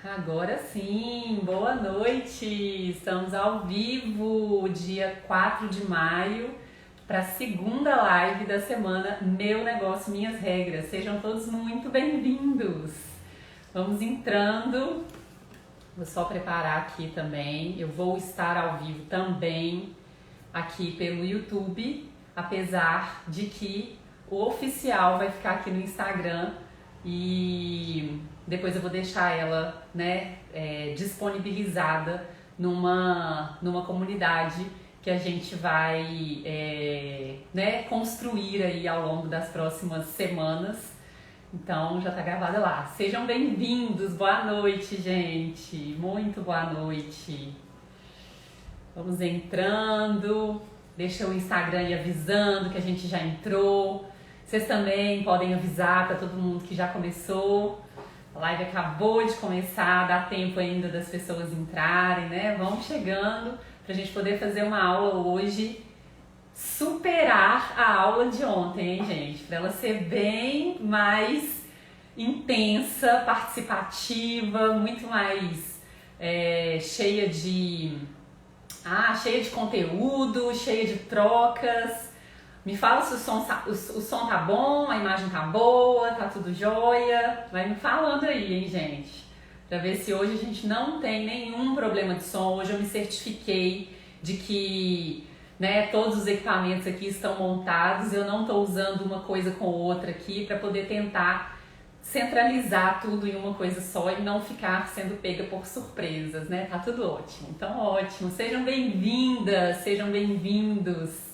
Agora sim, boa noite! Estamos ao vivo, dia 4 de maio, para a segunda live da semana Meu Negócio, Minhas Regras. Sejam todos muito bem-vindos! Vamos entrando, vou só preparar aqui também. Eu vou estar ao vivo também aqui pelo YouTube, apesar de que o oficial vai ficar aqui no Instagram e depois eu vou deixar ela, disponibilizada numa comunidade que a gente vai construir aí ao longo das próximas semanas. Então já tá gravada lá. Sejam bem-vindos, boa noite, gente. Muito boa noite. Vamos entrando. Deixa o Instagram aí avisando que a gente já entrou. Vocês também podem avisar para todo mundo que já começou. A live acabou de começar, dá tempo ainda das pessoas entrarem, né? Vão chegando pra gente poder fazer uma aula hoje, superar a aula de ontem, hein, gente? Pra ela ser bem mais intensa, participativa, muito mais cheia de conteúdo, cheia de trocas. Me fala se o som tá bom, a imagem tá boa, tá tudo jóia. Vai me falando aí, hein, gente? Pra ver se hoje a gente não tem nenhum problema de som. Hoje eu me certifiquei de que todos os equipamentos aqui estão montados. Eu não tô usando uma coisa com outra aqui pra poder tentar centralizar tudo em uma coisa só e não ficar sendo pega por surpresas, né? Tá tudo ótimo. Então, ótimo. Sejam bem-vindas, sejam bem-vindos.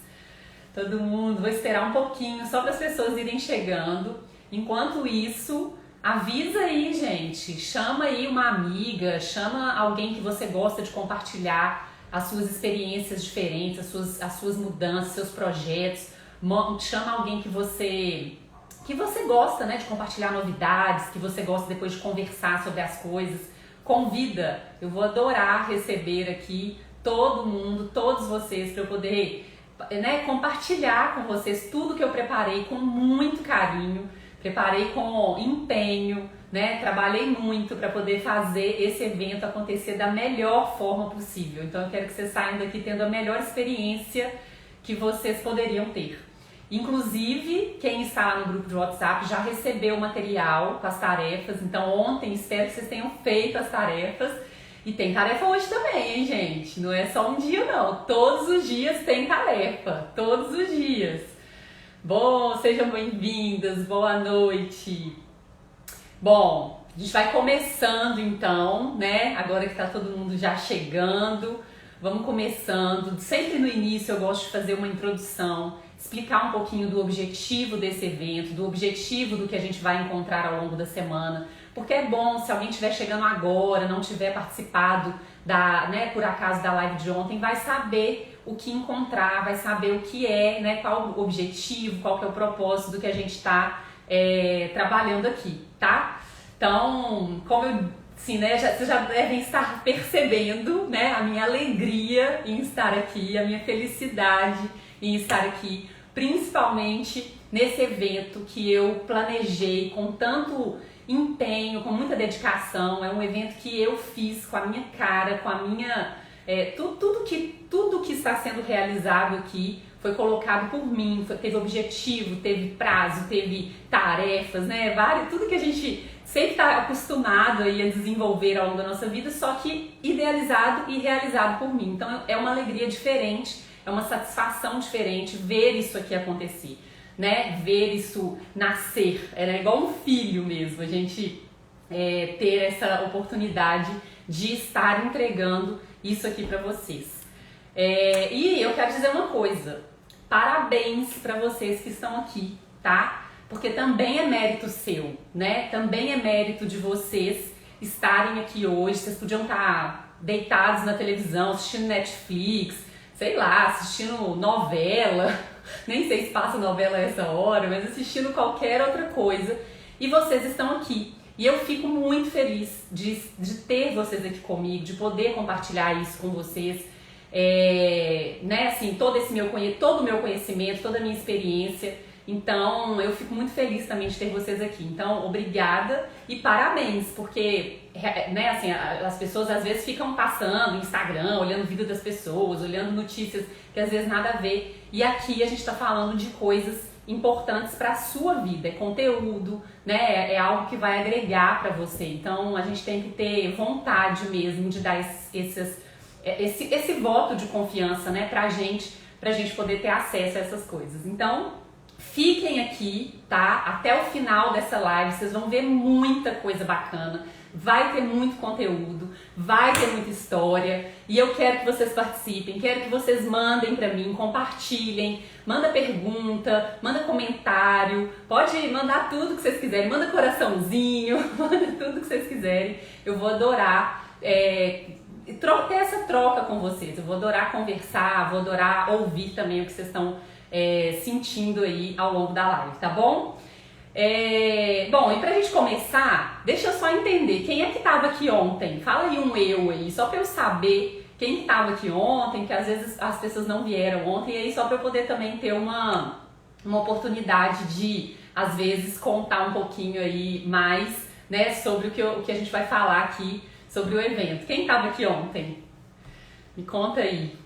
Todo mundo, vou esperar um pouquinho só para as pessoas irem chegando. Enquanto isso, avisa aí, gente. Chama aí uma amiga, chama alguém que você gosta de compartilhar as suas experiências diferentes, as suas mudanças, seus projetos. Chama alguém que você gosta, de compartilhar novidades, que você gosta depois de conversar sobre as coisas. Convida. Eu vou adorar receber aqui todo mundo, todos vocês, para eu poder compartilhar com vocês tudo que eu preparei com muito carinho, preparei com empenho, trabalhei muito para poder fazer esse evento acontecer da melhor forma possível. Então eu quero que vocês saiam daqui tendo a melhor experiência que vocês poderiam ter. Inclusive, quem está lá no grupo de WhatsApp já recebeu o material com as tarefas, então ontem espero que vocês tenham feito as tarefas. E tem tarefa hoje também, hein, gente? Não é só um dia, não. Todos os dias tem tarefa. Todos os dias. Bom, sejam bem-vindas. Boa noite. Bom, a gente vai começando então, Agora que tá todo mundo já chegando. Vamos começando. Sempre no início eu gosto de fazer uma introdução, explicar um pouquinho do objetivo desse evento, do objetivo do que a gente vai encontrar ao longo da semana. Porque é bom, se alguém estiver chegando agora, não tiver participado por acaso da live de ontem, vai saber o que encontrar, vai saber o que qual o objetivo, qual que é o propósito do que a gente está trabalhando aqui, tá? Então, como eu, vocês já devem estar percebendo, a minha alegria em estar aqui, a minha felicidade em estar aqui, principalmente nesse evento que eu planejei com tanto empenho, com muita dedicação. É um evento que eu fiz com a minha cara, com a minha... tudo que está sendo realizado aqui foi colocado por mim, teve objetivo, teve prazo, teve tarefas, tudo que a gente sempre está acostumado aí a desenvolver ao longo da nossa vida, só que idealizado e realizado por mim. Então é uma alegria diferente, é uma satisfação diferente ver isso aqui acontecer. Ver isso nascer, era igual um filho mesmo, a gente ter essa oportunidade de estar entregando isso aqui para vocês. E eu quero dizer uma coisa, parabéns para vocês que estão aqui, tá? Porque também é mérito seu, Também é mérito de vocês estarem aqui hoje. Vocês podiam estar deitados na televisão, assistindo Netflix, sei lá, assistindo novela, nem sei se passa novela a essa hora, mas assistindo qualquer outra coisa, e vocês estão aqui. E eu fico muito feliz de ter vocês aqui comigo, de poder compartilhar isso com vocês, todo o meu conhecimento, toda a minha experiência. Então, eu fico muito feliz também de ter vocês aqui. Então, obrigada e parabéns, porque, né, assim, as pessoas às vezes ficam passando no Instagram, olhando o vídeo das pessoas, olhando notícias que às vezes nada a ver. E aqui a gente tá falando de coisas importantes para a sua vida, é conteúdo, né? É algo que vai agregar para você. Então, a gente tem que ter vontade mesmo de dar esse voto de confiança, né, pra gente poder ter acesso a essas coisas. Então, fiquem aqui, tá? Até o final dessa live, vocês vão ver muita coisa bacana, vai ter muito conteúdo, vai ter muita história e eu quero que vocês participem, quero que vocês mandem pra mim, compartilhem, manda pergunta, manda comentário, pode mandar tudo que vocês quiserem, manda coraçãozinho, manda tudo que vocês quiserem, eu vou adorar ter essa troca com vocês, eu vou adorar conversar, vou adorar ouvir também o que vocês estão sentindo aí ao longo da live, tá bom? Bom, e pra gente começar, deixa eu só entender, quem é que tava aqui ontem? Fala aí um eu aí, só pra eu saber quem que tava aqui ontem, que às vezes as pessoas não vieram ontem, e aí só pra eu poder também ter uma oportunidade de, às vezes, contar um pouquinho aí mais, né, sobre o que a gente vai falar aqui, sobre o evento. Quem tava aqui ontem? Me conta aí.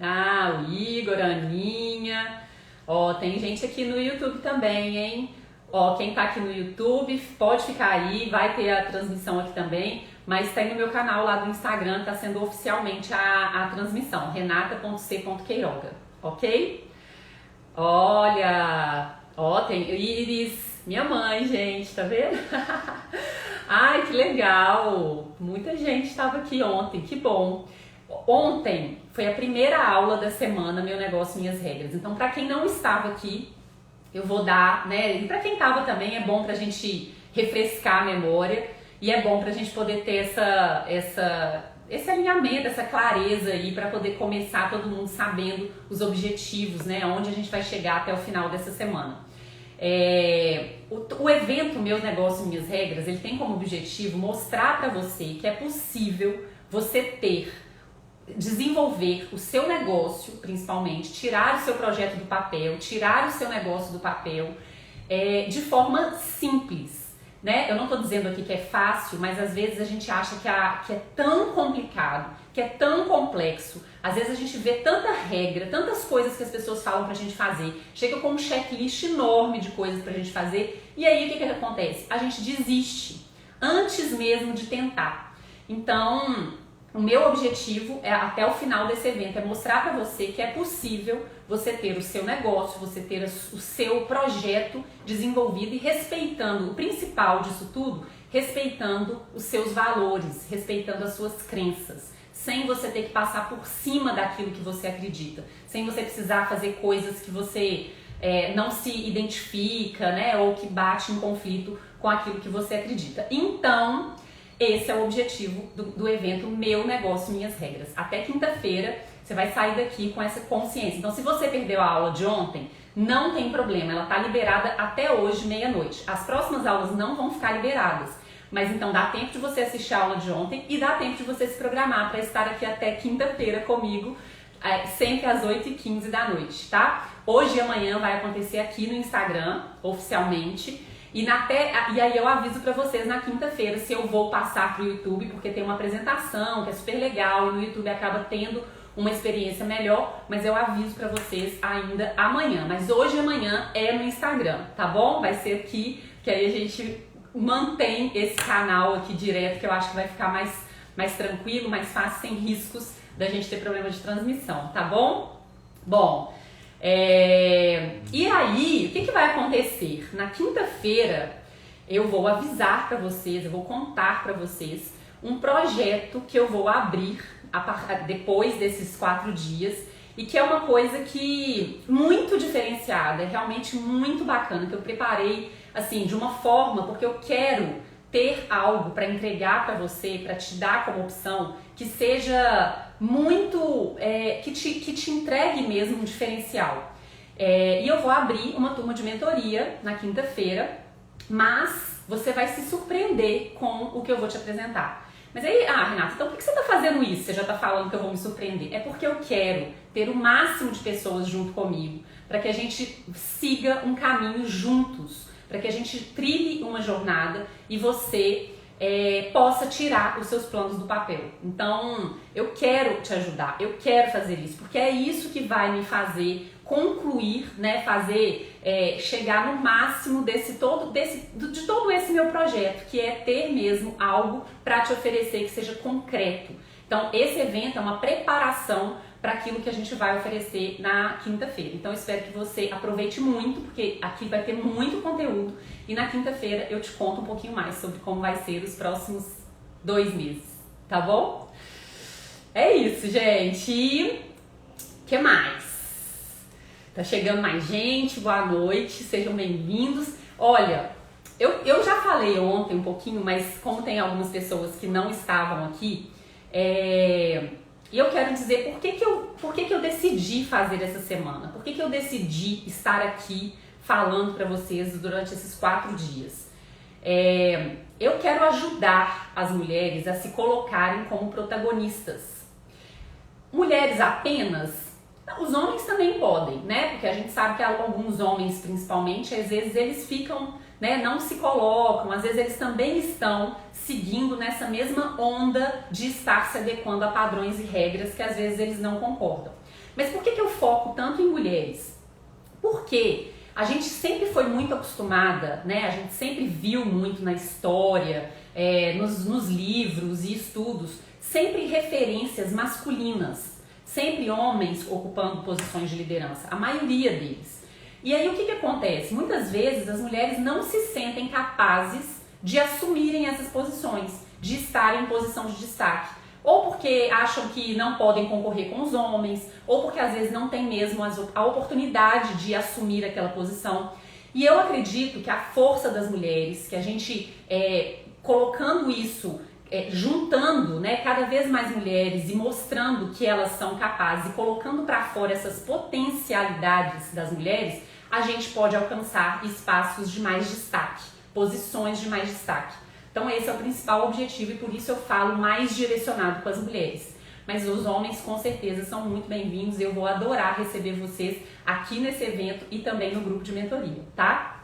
Ah, o Igor, a Aninha. Ó, tem gente aqui no YouTube também, hein? Ó, quem tá aqui no YouTube pode ficar aí, vai ter a transmissão aqui também, mas tem no meu canal lá do Instagram, tá sendo oficialmente a transmissão, renata.c.queiroga, ok? Olha, ó, tem Iris, minha mãe, gente, tá vendo? Ai, que legal! Muita gente estava aqui ontem, que bom! Ontem foi a primeira aula da semana Meu Negócio, Minhas Regras. Então, para quem não estava aqui, eu vou dar, né? E para quem estava também, é bom pra gente refrescar a memória e é bom pra gente poder ter esse alinhamento, essa clareza aí para poder começar todo mundo sabendo os objetivos, né? Onde a gente vai chegar até o final dessa semana. O evento Meu Negócio, Minhas Regras, ele tem como objetivo mostrar para você que é possível você desenvolver o seu negócio, principalmente, tirar o seu projeto do papel, tirar o seu negócio do papel de forma simples, né? Eu não tô dizendo aqui que é fácil, mas às vezes a gente acha que é tão complicado, que é tão complexo. Às vezes a gente vê tanta regra, tantas coisas que as pessoas falam pra gente fazer, chega com um checklist enorme de coisas pra gente fazer, e aí o que acontece? A gente desiste antes mesmo de tentar. Então, o meu objetivo até o final desse evento é mostrar para você que é possível você ter o seu negócio, você ter o seu projeto desenvolvido e respeitando o principal disso tudo, respeitando os seus valores, respeitando as suas crenças, sem você ter que passar por cima daquilo que você acredita, sem você precisar fazer coisas que você não se identifica, né, ou que bate em conflito com aquilo que você acredita. Então, esse é o objetivo do evento Meu Negócio, Minhas Regras. Até quinta-feira você vai sair daqui com essa consciência. Então, se você perdeu a aula de ontem, não tem problema, ela está liberada até hoje, meia-noite. As próximas aulas não vão ficar liberadas, mas então dá tempo de você assistir a aula de ontem e dá tempo de você se programar para estar aqui até quinta-feira comigo, sempre às 8h15 da noite, tá? Hoje e amanhã vai acontecer aqui no Instagram, oficialmente. E aí eu aviso pra vocês na quinta-feira se eu vou passar pro YouTube, porque tem uma apresentação que é super legal e no YouTube acaba tendo uma experiência melhor, mas eu aviso pra vocês ainda amanhã. Mas hoje e amanhã é no Instagram, tá bom? Vai ser aqui, que aí a gente mantém esse canal aqui direto, que eu acho que vai ficar mais tranquilo, mais fácil, sem riscos da gente ter problema de transmissão, tá bom? Bom... E aí, o que vai acontecer? Na quinta-feira eu vou avisar para vocês, eu vou contar para vocês um projeto que eu vou abrir depois desses 4 dias e que é uma coisa que muito diferenciada, é realmente muito bacana, que eu preparei assim de uma forma, porque eu quero ter algo para entregar para você, para te dar como opção, que seja muito, que te entregue mesmo um diferencial. E eu vou abrir uma turma de mentoria na quinta-feira, mas você vai se surpreender com o que eu vou te apresentar. Mas aí, Renata, então por que você está fazendo isso? Você já está falando que eu vou me surpreender. É porque eu quero ter o máximo de pessoas junto comigo, para que a gente siga um caminho juntos, para que a gente trilhe uma jornada e você possa tirar os seus planos do papel. Então, eu quero te ajudar, eu quero fazer isso, porque é isso que vai me fazer concluir, né, chegar no máximo de todo esse meu projeto, que é ter mesmo algo para te oferecer que seja concreto. Então, esse evento é uma preparação para aquilo que a gente vai oferecer na quinta-feira. Então, eu espero que você aproveite muito, porque aqui vai ter muito conteúdo e na quinta-feira eu te conto um pouquinho mais sobre como vai ser os próximos 2 meses, tá bom? É isso, gente. E o que mais? Tá chegando mais gente, boa noite, sejam bem-vindos. Olha, eu já falei ontem um pouquinho, mas como tem algumas pessoas que não estavam aqui, e eu quero dizer por que eu decidi fazer essa semana, por que eu decidi estar aqui falando para vocês durante esses 4 dias. Eu quero ajudar as mulheres a se colocarem como protagonistas. Mulheres apenas? Os homens também podem, né? Porque a gente sabe que alguns homens, principalmente, às vezes eles ficam, né, não se colocam, às vezes eles também estão seguindo nessa mesma onda de estar se adequando a padrões e regras que às vezes eles não concordam. Mas por que eu foco tanto em mulheres? Porque a gente sempre foi muito acostumada, né? A gente sempre viu muito na história, nos livros e estudos, sempre referências masculinas. Sempre homens ocupando posições de liderança, a maioria deles. E aí o que acontece? Muitas vezes as mulheres não se sentem capazes de assumirem essas posições, de estarem em posição de destaque. Ou porque acham que não podem concorrer com os homens, ou porque às vezes não tem mesmo a oportunidade de assumir aquela posição. E eu acredito que a força das mulheres, que a gente colocando isso, juntando, né, cada vez mais mulheres e mostrando que elas são capazes e colocando para fora essas potencialidades das mulheres, a gente pode alcançar espaços de mais destaque, posições de mais destaque. Então esse é o principal objetivo e por isso eu falo mais direcionado com as mulheres. Mas os homens com certeza são muito bem-vindos e eu vou adorar receber vocês aqui nesse evento e também no grupo de mentoria, tá?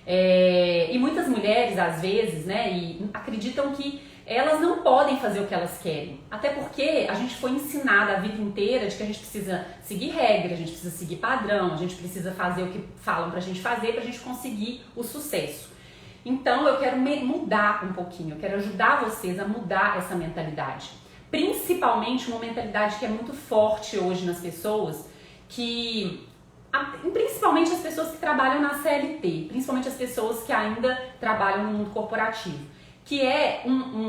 E muitas mulheres às vezes, né, acreditam que elas não podem fazer o que elas querem. Até porque a gente foi ensinada a vida inteira de que a gente precisa seguir regra, a gente precisa seguir padrão, a gente precisa fazer o que falam pra gente fazer pra gente conseguir o sucesso. Então eu quero mudar um pouquinho, eu quero ajudar vocês a mudar essa mentalidade. Principalmente uma mentalidade que é muito forte hoje nas pessoas, principalmente as pessoas que trabalham na CLT, principalmente as pessoas que ainda trabalham no mundo corporativo. Que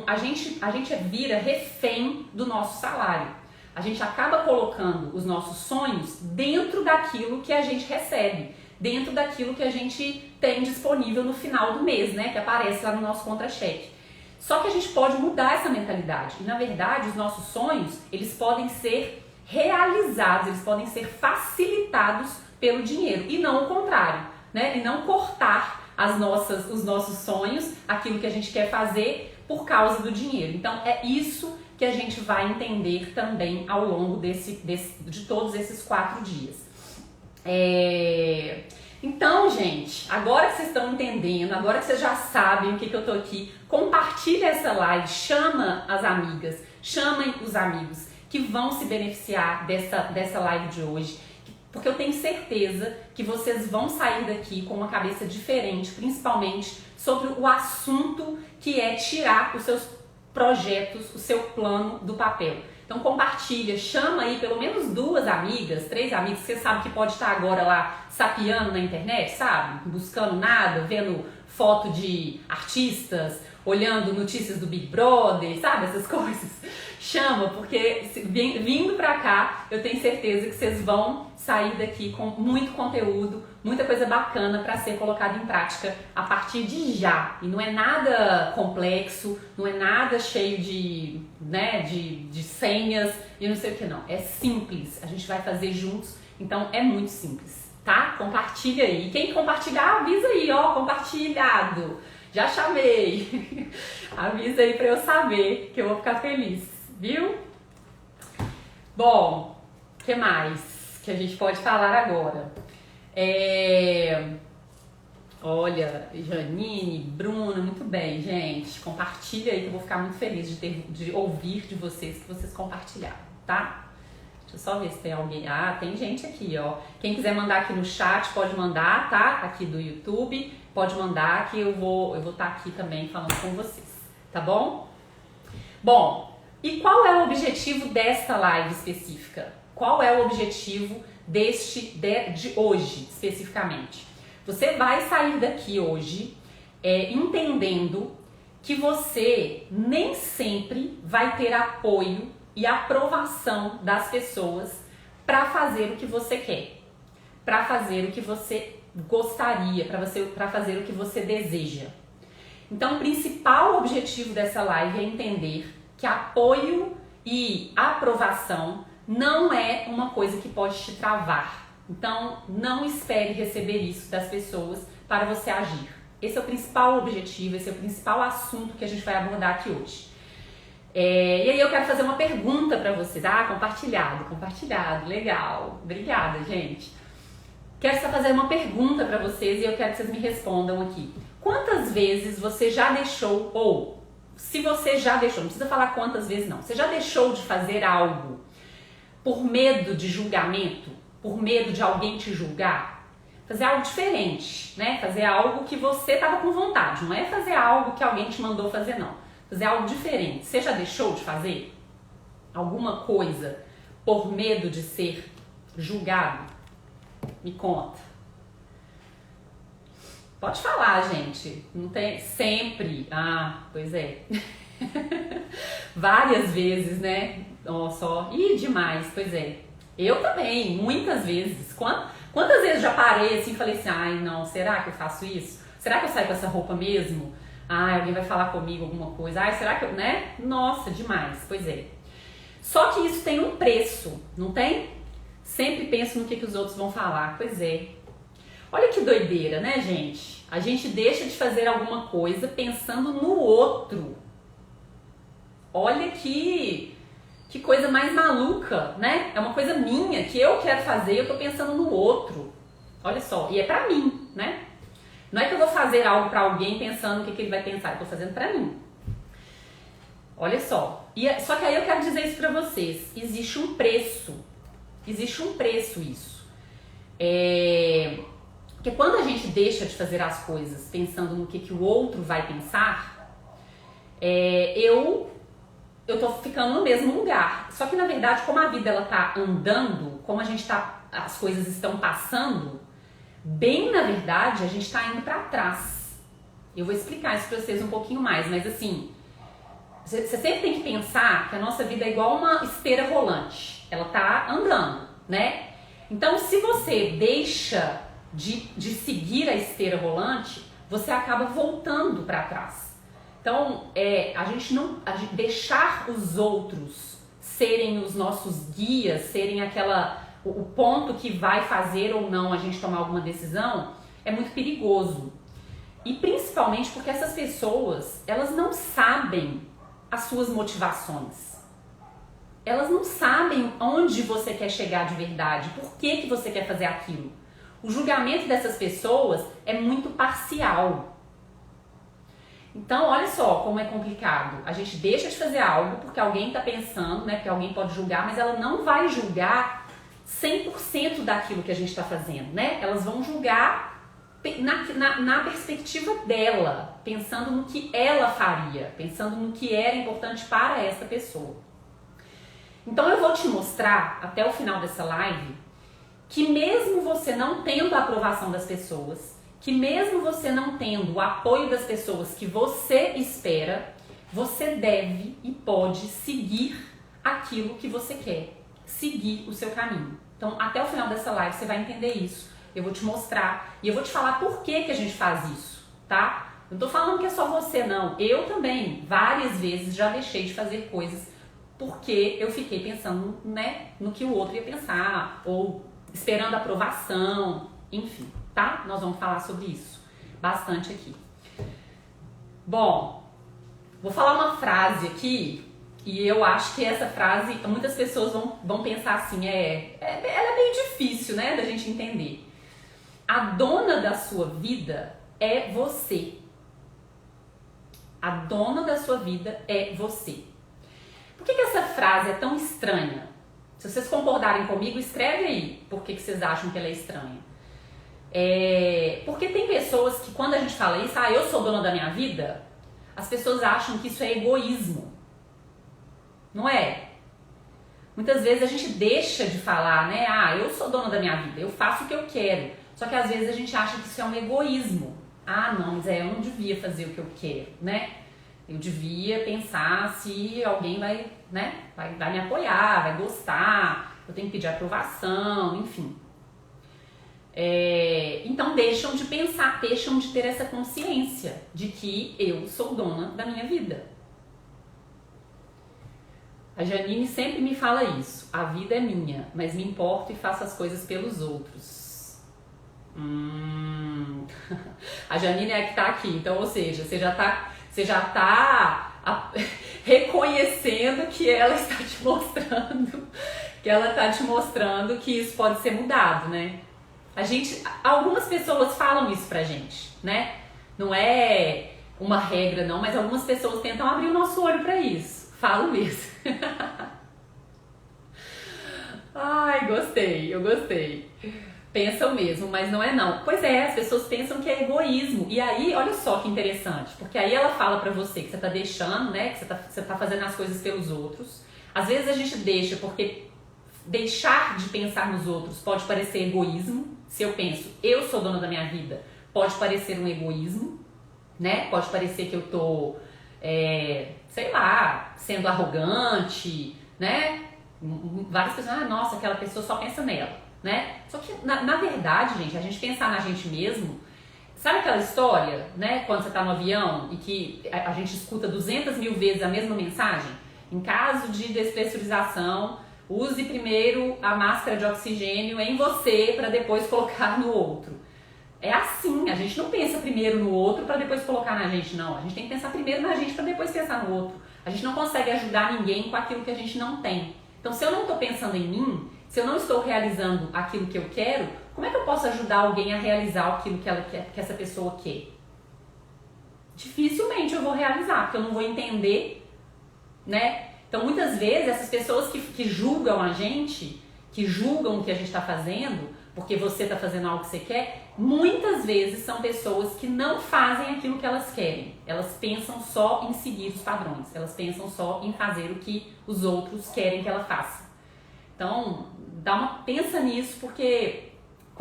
a gente vira refém do nosso salário. A gente acaba colocando os nossos sonhos dentro daquilo que a gente recebe, dentro daquilo que a gente tem disponível no final do mês, né, que aparece lá no nosso contra-cheque. Só que a gente pode mudar essa mentalidade e, na verdade, os nossos sonhos, eles podem ser realizados, eles podem ser facilitados pelo dinheiro e não o contrário, né, e não cortar os nossos sonhos, aquilo que a gente quer fazer por causa do dinheiro. Então é isso que a gente vai entender também ao longo de todos esses 4 dias. Então, gente, agora que vocês estão entendendo, agora que vocês já sabem o que eu tô aqui, compartilha essa live, chama as amigas, chamem os amigos que vão se beneficiar dessa live de hoje. Porque eu tenho certeza que vocês vão sair daqui com uma cabeça diferente, principalmente sobre o assunto que é tirar os seus projetos, o seu plano do papel. Então compartilha, chama aí pelo menos 2 amigas, 3 amigas, que você sabe que pode estar agora lá sapeando na internet, sabe? Buscando nada, vendo foto de artistas, olhando notícias do Big Brother, sabe? Essas coisas. Chama, porque vindo pra cá, eu tenho certeza que vocês vão sair daqui com muito conteúdo, muita coisa bacana para ser colocada em prática a partir de já. E não é nada complexo, não é nada cheio de senhas e não sei o que não. É simples, a gente vai fazer juntos, então é muito simples, tá? Compartilha aí. Quem compartilhar, avisa aí, ó, compartilhado. Já chamei. Avisa aí pra eu saber, que eu vou ficar feliz, viu? Bom, O que mais que a gente pode falar agora? Olha, Janine, Bruna, muito bem, gente. Compartilha aí que eu vou ficar muito feliz de ouvir de vocês que vocês compartilharam, tá? Deixa eu só ver se tem alguém. Ah, tem gente aqui, ó. Quem quiser mandar aqui no chat, pode mandar, tá? Aqui do YouTube, pode mandar que eu vou estar aqui também falando com vocês, tá bom? Bom, e qual é o objetivo desta live específica? Qual é o objetivo de hoje, especificamente? Você vai sair daqui hoje entendendo que você nem sempre vai ter apoio e aprovação das pessoas para fazer o que você quer, para fazer o que você gostaria, para fazer o que você deseja. Então, o principal objetivo dessa live é entender que apoio e aprovação não é uma coisa que pode te travar. Então, não espere receber isso das pessoas para você agir. Esse é o principal objetivo, esse é o principal assunto que a gente vai abordar aqui hoje. E aí eu quero fazer uma pergunta para vocês. Ah, compartilhado, legal. Obrigada, gente. Quero só fazer uma pergunta para vocês e eu quero que vocês me respondam aqui. Quantas vezes você já deixou, ou se você já deixou, não precisa falar quantas vezes não, você já deixou de fazer algo por medo de julgamento, por medo de alguém te julgar? Fazer algo diferente, né? Fazer algo que você estava com vontade, não é fazer algo que alguém te mandou fazer, não. Fazer algo diferente. Você já deixou de fazer alguma coisa por medo de ser julgado? Me conta. Pode falar, gente. Não tem sempre. Ah, pois é. Várias vezes, né? Só. Ih, demais, pois é. Eu também, muitas vezes. Quantas vezes já parei assim e falei assim, ai não, será que eu faço isso? Será que eu saio com essa roupa mesmo? Ai, alguém vai falar comigo alguma coisa? Ai, será que eu, né? Nossa, demais, pois é. Só que isso tem um preço, não tem? Sempre penso no que os outros vão falar, pois é. Olha que doideira, né, gente? A gente deixa de fazer alguma coisa pensando no outro. Olha que coisa mais maluca, né? É uma coisa minha, que eu quero fazer, eu tô pensando no outro. Olha só, e é pra mim, né? Não é que eu vou fazer algo pra alguém pensando o que ele vai pensar, eu tô fazendo pra mim. Olha só. Só que aí eu quero dizer isso pra vocês. Existe um preço isso. Porque quando a gente deixa de fazer as coisas pensando no que o outro vai pensar, eu tô ficando no mesmo lugar. Só que na verdade, como a vida ela tá andando, como as coisas estão passando, bem na verdade a gente tá indo pra trás. Eu vou explicar isso pra vocês um pouquinho mais, mas assim, você sempre tem que pensar que a nossa vida é igual uma esteira rolante. Ela tá andando, né? Então, se você deixa de seguir a esteira rolante, você acaba voltando pra trás. Então, deixar os outros serem os nossos guias, serem o ponto que vai fazer ou não a gente tomar alguma decisão, é muito perigoso. E principalmente porque essas pessoas, elas não sabem as suas motivações. Elas não sabem onde você quer chegar de verdade, por que você quer fazer aquilo. O julgamento dessas pessoas é muito parcial. Então, olha só como é complicado. A gente deixa de fazer algo porque alguém está pensando, né? Porque alguém pode julgar, mas ela não vai julgar 100% daquilo que a gente está fazendo, né? Elas vão julgar na perspectiva dela, pensando no que ela faria, pensando no que era importante para essa pessoa. Então, eu vou te mostrar, até o final dessa live, que mesmo você não tendo a aprovação das pessoas, que mesmo você não tendo o apoio das pessoas que você espera, você deve e pode seguir aquilo que você quer, seguir o seu caminho. Então, até o final dessa live você vai entender isso. Eu vou te mostrar e eu vou te falar por que a gente faz isso, tá? Não tô falando que é só você, não. Eu também, várias vezes, já deixei de fazer coisas porque eu fiquei pensando, né, no que o outro ia pensar, ou esperando aprovação, enfim. Tá? Nós vamos falar sobre isso bastante aqui. Bom, vou falar uma frase aqui E eu acho que essa frase, muitas pessoas vão pensar assim, ela é meio difícil, né, da gente entender. A dona da sua vida é você. A dona da sua vida é você. Por que essa frase é tão estranha? Se vocês concordarem comigo, escreve aí por que vocês acham que ela é estranha. Porque tem pessoas que quando a gente fala isso, eu sou dona da minha vida, as pessoas acham que isso é egoísmo. Não é? Muitas vezes a gente deixa de falar, né? Eu sou dona da minha vida, eu faço o que eu quero. Só que às vezes a gente acha que isso é um egoísmo. Não, mas eu não devia fazer o que eu quero, né? Eu devia pensar se alguém vai me apoiar, vai gostar, eu tenho que pedir aprovação, enfim. Então deixam de pensar, deixam de ter essa consciência de que eu sou dona da minha vida. A Janine sempre me fala isso, a vida é minha, mas me importo e faço as coisas pelos outros. A Janine é a que tá aqui, então, ou seja, você já tá reconhecendo que ela está te mostrando que isso pode ser mudado, né? Algumas pessoas falam isso pra gente, né? Não é uma regra não, mas algumas pessoas tentam abrir o nosso olho pra isso. Falo mesmo. Eu gostei. Pensam mesmo, mas não é não. Pois é, as pessoas pensam que é egoísmo. E aí, olha só que interessante, porque aí ela fala pra você que você tá deixando, né, que você tá fazendo as coisas pelos outros. Às vezes a gente deixa porque deixar de pensar nos outros pode parecer egoísmo. Se eu penso, eu sou dona da minha vida, pode parecer um egoísmo, né? Pode parecer que eu tô, sendo arrogante, né? Várias pessoas, nossa, aquela pessoa só pensa nela, né? Só que, na verdade, gente, a gente pensar na gente mesmo, sabe aquela história, né? Quando você tá no avião e que a gente escuta 200 mil vezes a mesma mensagem? Em caso de despressurização, use primeiro a máscara de oxigênio em você para depois colocar no outro. É assim, a gente não pensa primeiro no outro para depois colocar na gente, não. A gente tem que pensar primeiro na gente para depois pensar no outro. A gente não consegue ajudar ninguém com aquilo que a gente não tem. Então, se eu não estou pensando em mim, se eu não estou realizando aquilo que eu quero, como é que eu posso ajudar alguém a realizar aquilo que essa pessoa quer? Dificilmente eu vou realizar, porque eu não vou entender, né? Então, muitas vezes, essas pessoas que julgam a gente, que julgam o que a gente está fazendo, porque você está fazendo algo que você quer, muitas vezes são pessoas que não fazem aquilo que elas querem. Elas pensam só em seguir os padrões. Elas pensam só em fazer o que os outros querem que ela faça. Então, pensa nisso, porque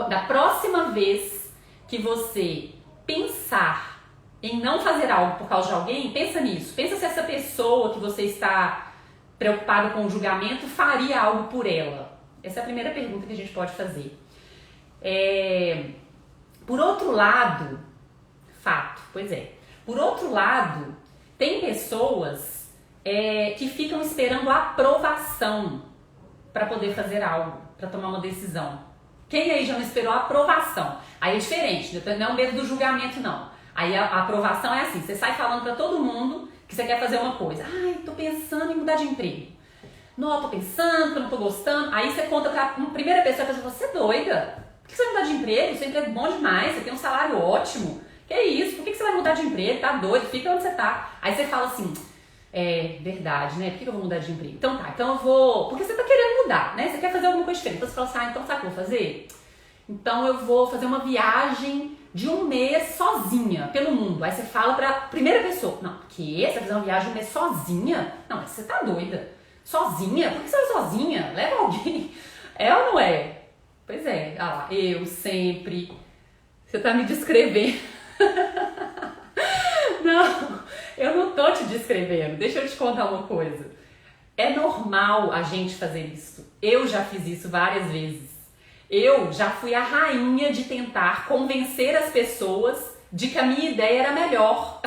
da próxima vez que você pensar em não fazer algo por causa de alguém, pensa nisso. Pensa se essa pessoa que você está preocupado com o julgamento faria algo por ela. Essa é a primeira pergunta que a gente pode fazer. Por outro lado, por outro lado, tem pessoas que ficam esperando a aprovação para poder fazer algo, para tomar uma decisão. Quem aí já não esperou a aprovação? Aí é diferente, não é o medo do julgamento, não. Aí a aprovação é assim, você sai falando para todo mundo que você quer fazer uma coisa. Tô pensando em mudar de emprego. Não, tô pensando, que eu não tô gostando. Aí você conta pra uma primeira pessoa e fala, você é doida? Por que você vai mudar de emprego? Seu emprego é bom demais, você tem um salário ótimo. Que isso? Por que você vai mudar de emprego? Tá doido? Fica onde você tá. Aí você fala assim, verdade, né? Por que eu vou mudar de emprego? Então eu vou... Porque você tá querendo mudar, né? Você quer fazer alguma coisa diferente. Então você fala assim, então sabe o que eu vou fazer? Então eu vou fazer uma viagem de 1 mês sozinha pelo mundo. Aí você fala pra primeira pessoa, não, que? Você vai fazer uma viagem de 1 mês sozinha? Não, mas você tá doida. Sozinha? Por que você vai sozinha? Leva alguém. É ou não é? Pois é, eu sempre. Você tá me descrevendo. Não, eu não tô te descrevendo. Deixa eu te contar uma coisa. É normal a gente fazer isso. Eu já fiz isso várias vezes. Eu já fui a rainha de tentar convencer as pessoas de que a minha ideia era melhor.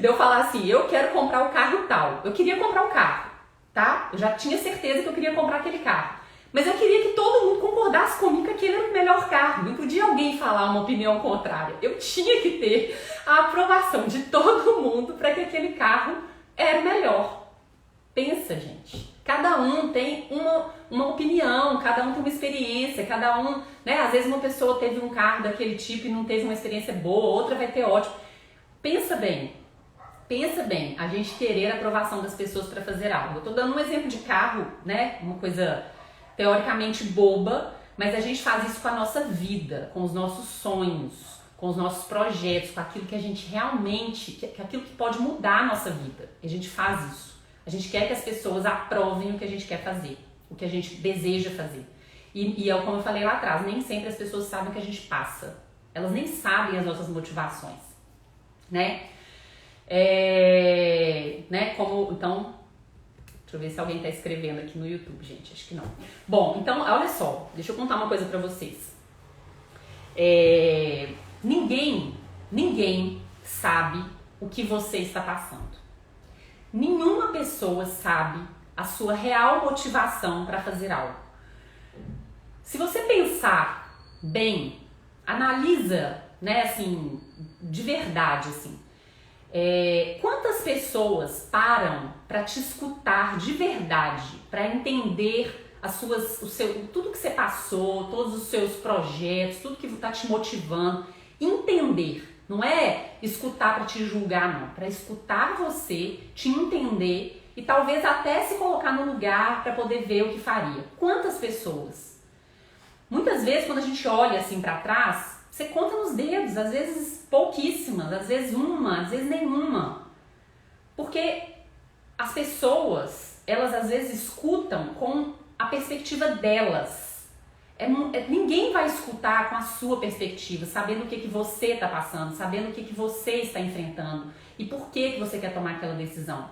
De eu falar assim, eu quero comprar o carro tal. Eu queria comprar um carro, tá? Eu já tinha certeza que eu queria comprar aquele carro. Mas eu queria que todo mundo concordasse comigo que aquele era o melhor carro. Não podia alguém falar uma opinião contrária. Eu tinha que ter a aprovação de todo mundo para que aquele carro era o melhor. Pensa, gente. Cada um tem uma opinião, cada um tem uma experiência, cada um, né? Às vezes uma pessoa teve um carro daquele tipo e não teve uma experiência boa, outra vai ter ótimo. Pensa bem, a gente querer a aprovação das pessoas para fazer algo. Eu tô dando um exemplo de carro, né? Uma coisa teoricamente boba, mas a gente faz isso com a nossa vida, com os nossos sonhos, com os nossos projetos, com aquilo que a gente realmente, aquilo que pode mudar a nossa vida. A gente faz isso. A gente quer que as pessoas aprovem o que a gente quer fazer, o que a gente deseja fazer. E como eu falei lá atrás, nem sempre as pessoas sabem o que a gente passa. Elas nem sabem as nossas motivações, né? Então, deixa eu ver se alguém tá escrevendo aqui no YouTube, gente, acho que não. Bom, então, olha só, deixa eu contar uma coisa pra vocês. Ninguém sabe o que você está passando. Nenhuma pessoa sabe a sua real motivação para fazer algo. Se você pensar bem, analisa, né, assim, de verdade, assim, quantas pessoas param para te escutar de verdade, para entender tudo que você passou, todos os seus projetos, tudo que está te motivando, entender. Não é escutar para te julgar, não. Para escutar você, te entender e talvez até se colocar no lugar para poder ver o que faria. Quantas pessoas? Muitas vezes, quando a gente olha assim para trás, você conta nos dedos, às vezes pouquíssimas, às vezes uma, às vezes nenhuma. Porque as pessoas, elas às vezes escutam com a perspectiva delas. Ninguém vai escutar com a sua perspectiva, sabendo o que você está passando, sabendo o que você está enfrentando e por que você quer tomar aquela decisão.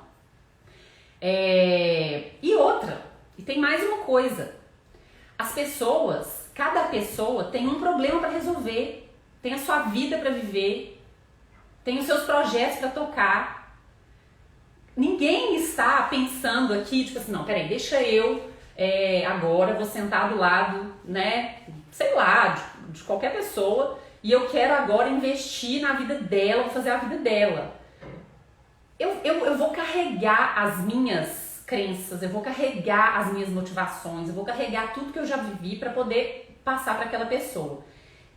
E tem mais uma coisa. Cada pessoa tem um problema para resolver, tem a sua vida para viver, tem os seus projetos para tocar. Ninguém está pensando aqui, tipo assim, não, peraí, deixa eu... agora vou sentar do lado, né, sei lá, de qualquer pessoa e eu quero agora investir na vida dela, vou fazer a vida dela. Eu vou carregar as minhas crenças, eu vou carregar as minhas motivações, eu vou carregar tudo que eu já vivi para poder passar para aquela pessoa.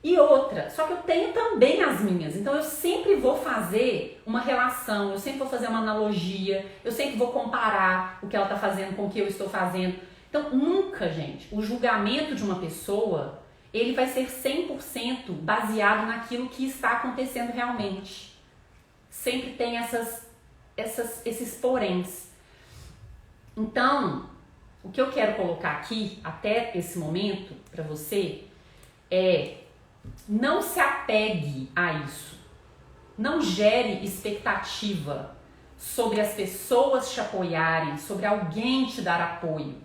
E outra, só que eu tenho também as minhas, então eu sempre vou fazer uma relação, eu sempre vou fazer uma analogia, eu sempre vou comparar o que ela está fazendo com o que eu estou fazendo. Então, nunca, gente, o julgamento de uma pessoa, ele vai ser 100% baseado naquilo que está acontecendo realmente. Sempre tem esses poréns. Então, o que eu quero colocar aqui, até esse momento, para você, não se apegue a isso. Não gere expectativa sobre as pessoas te apoiarem, sobre alguém te dar apoio.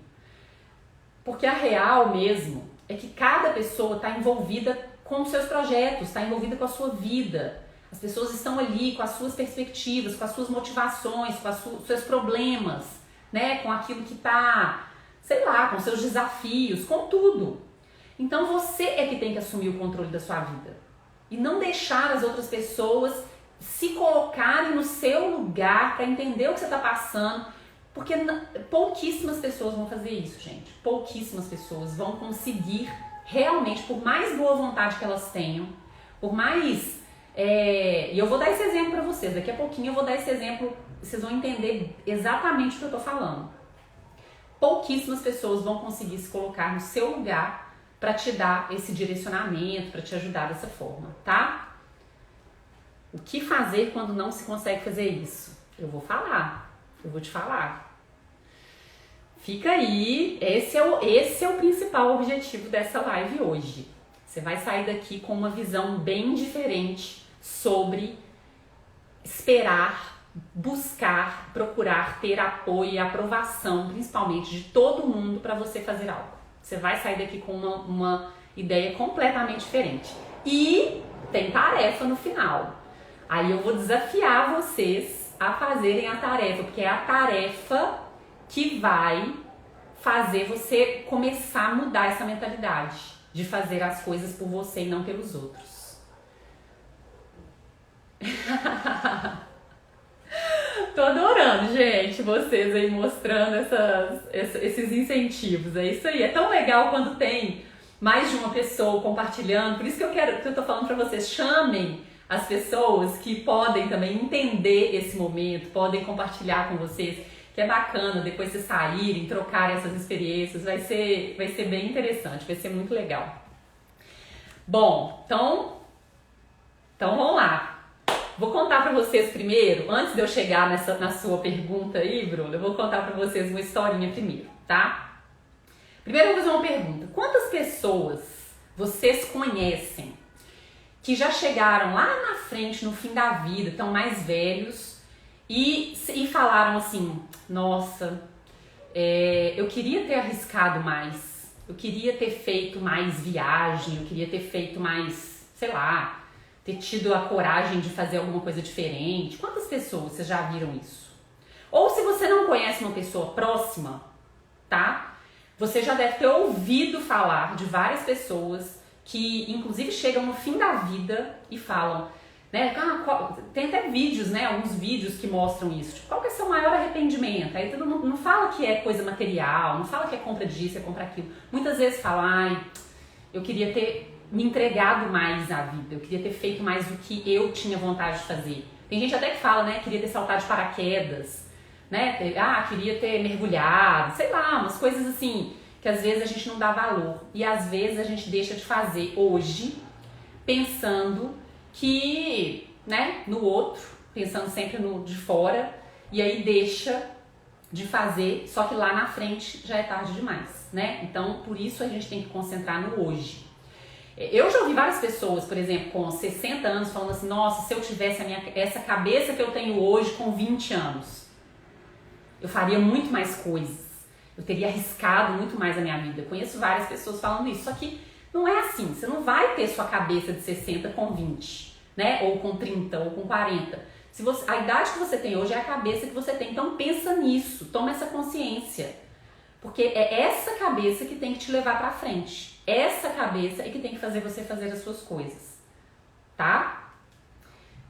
Porque a real mesmo é que cada pessoa está envolvida com os seus projetos, está envolvida com a sua vida. As pessoas estão ali com as suas perspectivas, com as suas motivações, com os seus problemas, né? Com aquilo que está, sei lá, com seus desafios, com tudo. Então você é que tem que assumir o controle da sua vida. E não deixar as outras pessoas se colocarem no seu lugar para entender o que você está passando. Porque pouquíssimas pessoas vão fazer isso, gente. Pouquíssimas pessoas vão conseguir realmente, por mais boa vontade que elas tenham, por mais... E eu vou dar esse exemplo para vocês. Daqui a pouquinho eu vou dar esse exemplo, vocês vão entender exatamente o que eu tô falando. Pouquíssimas pessoas vão conseguir se colocar no seu lugar para te dar esse direcionamento, para te ajudar dessa forma, tá? O que fazer quando não se consegue fazer isso? Eu vou te falar. Fica aí, esse é o principal objetivo dessa live hoje. Você vai sair daqui com uma visão bem diferente sobre esperar, buscar, procurar ter apoio e aprovação, principalmente de todo mundo para você fazer algo. Você vai sair daqui com uma ideia completamente diferente. E tem tarefa no final. Aí eu vou desafiar vocês a fazerem a tarefa, porque é a tarefa que vai fazer você começar a mudar essa mentalidade de fazer as coisas por você e não pelos outros. Tô adorando, gente, vocês aí mostrando esses incentivos. É isso aí. É tão legal quando tem mais de uma pessoa compartilhando. Por isso que eu tô falando pra vocês, chamem as pessoas que podem também entender esse momento, podem compartilhar com vocês, que é bacana depois vocês saírem, trocarem essas experiências. Vai ser bem interessante, vai ser muito legal. Bom, então vamos lá. Vou contar pra vocês primeiro, antes de eu chegar na sua pergunta aí, Bruno, eu vou contar pra vocês uma historinha primeiro, tá? Primeiro eu vou fazer uma pergunta. Quantas pessoas vocês conhecem que já chegaram lá na frente, no fim da vida, estão mais velhos e falaram assim, nossa, eu queria ter arriscado mais, eu queria ter feito mais viagem, eu queria ter feito mais, sei lá, ter tido a coragem de fazer alguma coisa diferente. Quantas pessoas vocês já viram isso? Ou se você não conhece uma pessoa próxima, tá? Você já deve ter ouvido falar de várias pessoas que inclusive chegam no fim da vida e falam, né? Tem até vídeos, né? Alguns vídeos que mostram isso. Tipo, qual que é o seu maior arrependimento? Aí todo mundo não fala que é coisa material, não fala que é compra disso, é compra aquilo. Muitas vezes fala, ai, eu queria ter me entregado mais à vida, eu queria ter feito mais do que eu tinha vontade de fazer. Tem gente até que fala, né, queria ter saltado de paraquedas, né, queria ter mergulhado, sei lá, umas coisas assim, que às vezes a gente não dá valor, e às vezes a gente deixa de fazer hoje, pensando que, né, no outro, pensando sempre no de fora, e aí deixa de fazer, só que lá na frente já é tarde demais, né, então por isso a gente tem que concentrar no hoje. Eu já ouvi várias pessoas, por exemplo, com 60 anos, falando assim, nossa, se eu tivesse essa cabeça que eu tenho hoje com 20 anos, eu faria muito mais coisas, eu teria arriscado muito mais a minha vida. Eu conheço várias pessoas falando isso, só que não é assim, você não vai ter sua cabeça de 60 com 20, né? Ou com 30, ou com 40. A idade que você tem hoje é a cabeça que você tem, então pensa nisso, toma essa consciência. Porque é essa cabeça que tem que te levar pra frente. Essa cabeça é que tem que fazer você fazer as suas coisas. Tá?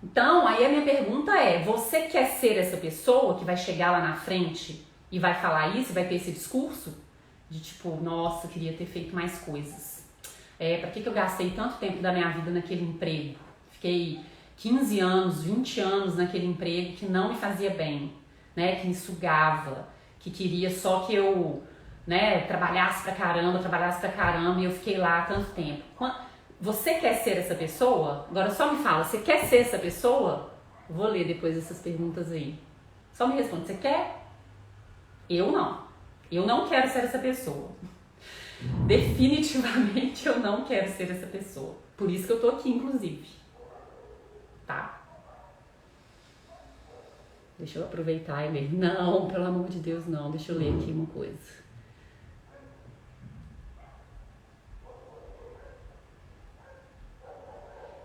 Então, aí a minha pergunta é, você quer ser essa pessoa que vai chegar lá na frente e vai falar isso, vai ter esse discurso? De tipo, nossa, eu queria ter feito mais coisas. Pra que eu gastei tanto tempo da minha vida naquele emprego? Fiquei 15 anos, 20 anos naquele emprego que não me fazia bem, né? Que me sugava, que queria só que eu, né, trabalhasse pra caramba e eu fiquei lá há tanto tempo. Você quer ser essa pessoa? Agora só me fala, você quer ser essa pessoa? Eu vou ler depois essas perguntas aí. Só me responde, você quer? Eu não. Eu não quero ser essa pessoa. Definitivamente eu não quero ser essa pessoa. Por isso que eu tô aqui, inclusive. Tá? Deixa eu aproveitar e ler. Não, pelo amor de Deus, não. Deixa eu ler aqui uma coisa.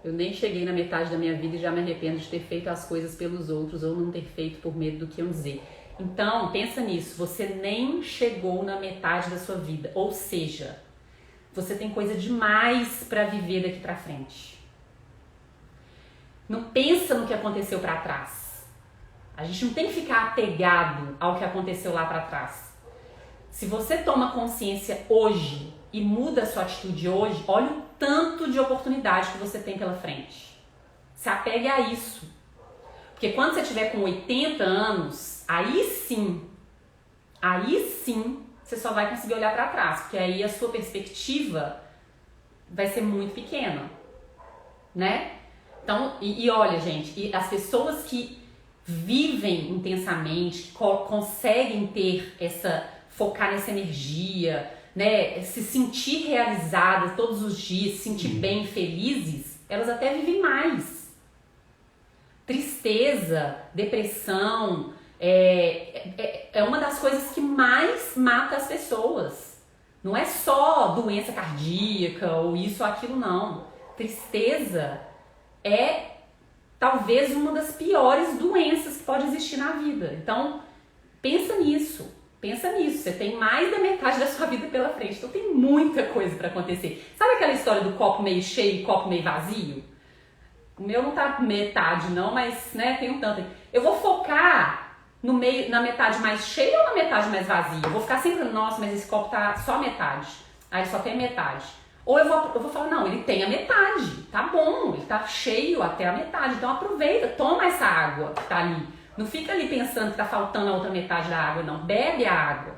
Eu nem cheguei na metade da minha vida e já me arrependo de ter feito as coisas pelos outros ou não ter feito por medo do que iam dizer. Então, pensa nisso. Você nem chegou na metade da sua vida. Ou seja, você tem coisa demais para viver daqui para frente. Não pensa no que aconteceu para trás. A gente não tem que ficar apegado ao que aconteceu lá para trás. Se você toma consciência hoje e muda a sua atitude hoje, olha o tanto de oportunidade que você tem pela frente. Se apegue a isso. Porque quando você tiver com 80 anos, aí sim, você só vai conseguir olhar para trás. Porque aí a sua perspectiva vai ser muito pequena, né? Então, e olha, gente, e as pessoas que vivem intensamente, que conseguem ter focar nessa energia, né, se sentir realizadas todos os dias, se sentir bem, felizes, elas até vivem mais. Tristeza, depressão, é uma das coisas que mais mata as pessoas. Não é só doença cardíaca ou isso ou aquilo, não. Tristeza é talvez uma das piores doenças que pode existir na vida. Então, pensa nisso. Você tem mais da metade da sua vida pela frente. Então, tem muita coisa para acontecer. Sabe aquela história do copo meio cheio e copo meio vazio? O meu não tá metade não, mas, né, tem um tanto. Eu vou focar no meio, na metade mais cheia ou na metade mais vazia? Eu vou ficar sempre, nossa, mas esse copo tá só a metade. Aí ele só tem a metade. Ou eu vou falar, não, ele tem a metade, tá bom, ele tá cheio até a metade, então aproveita, toma essa água que tá ali. Não fica ali pensando que tá faltando a outra metade da água, não. Bebe a água,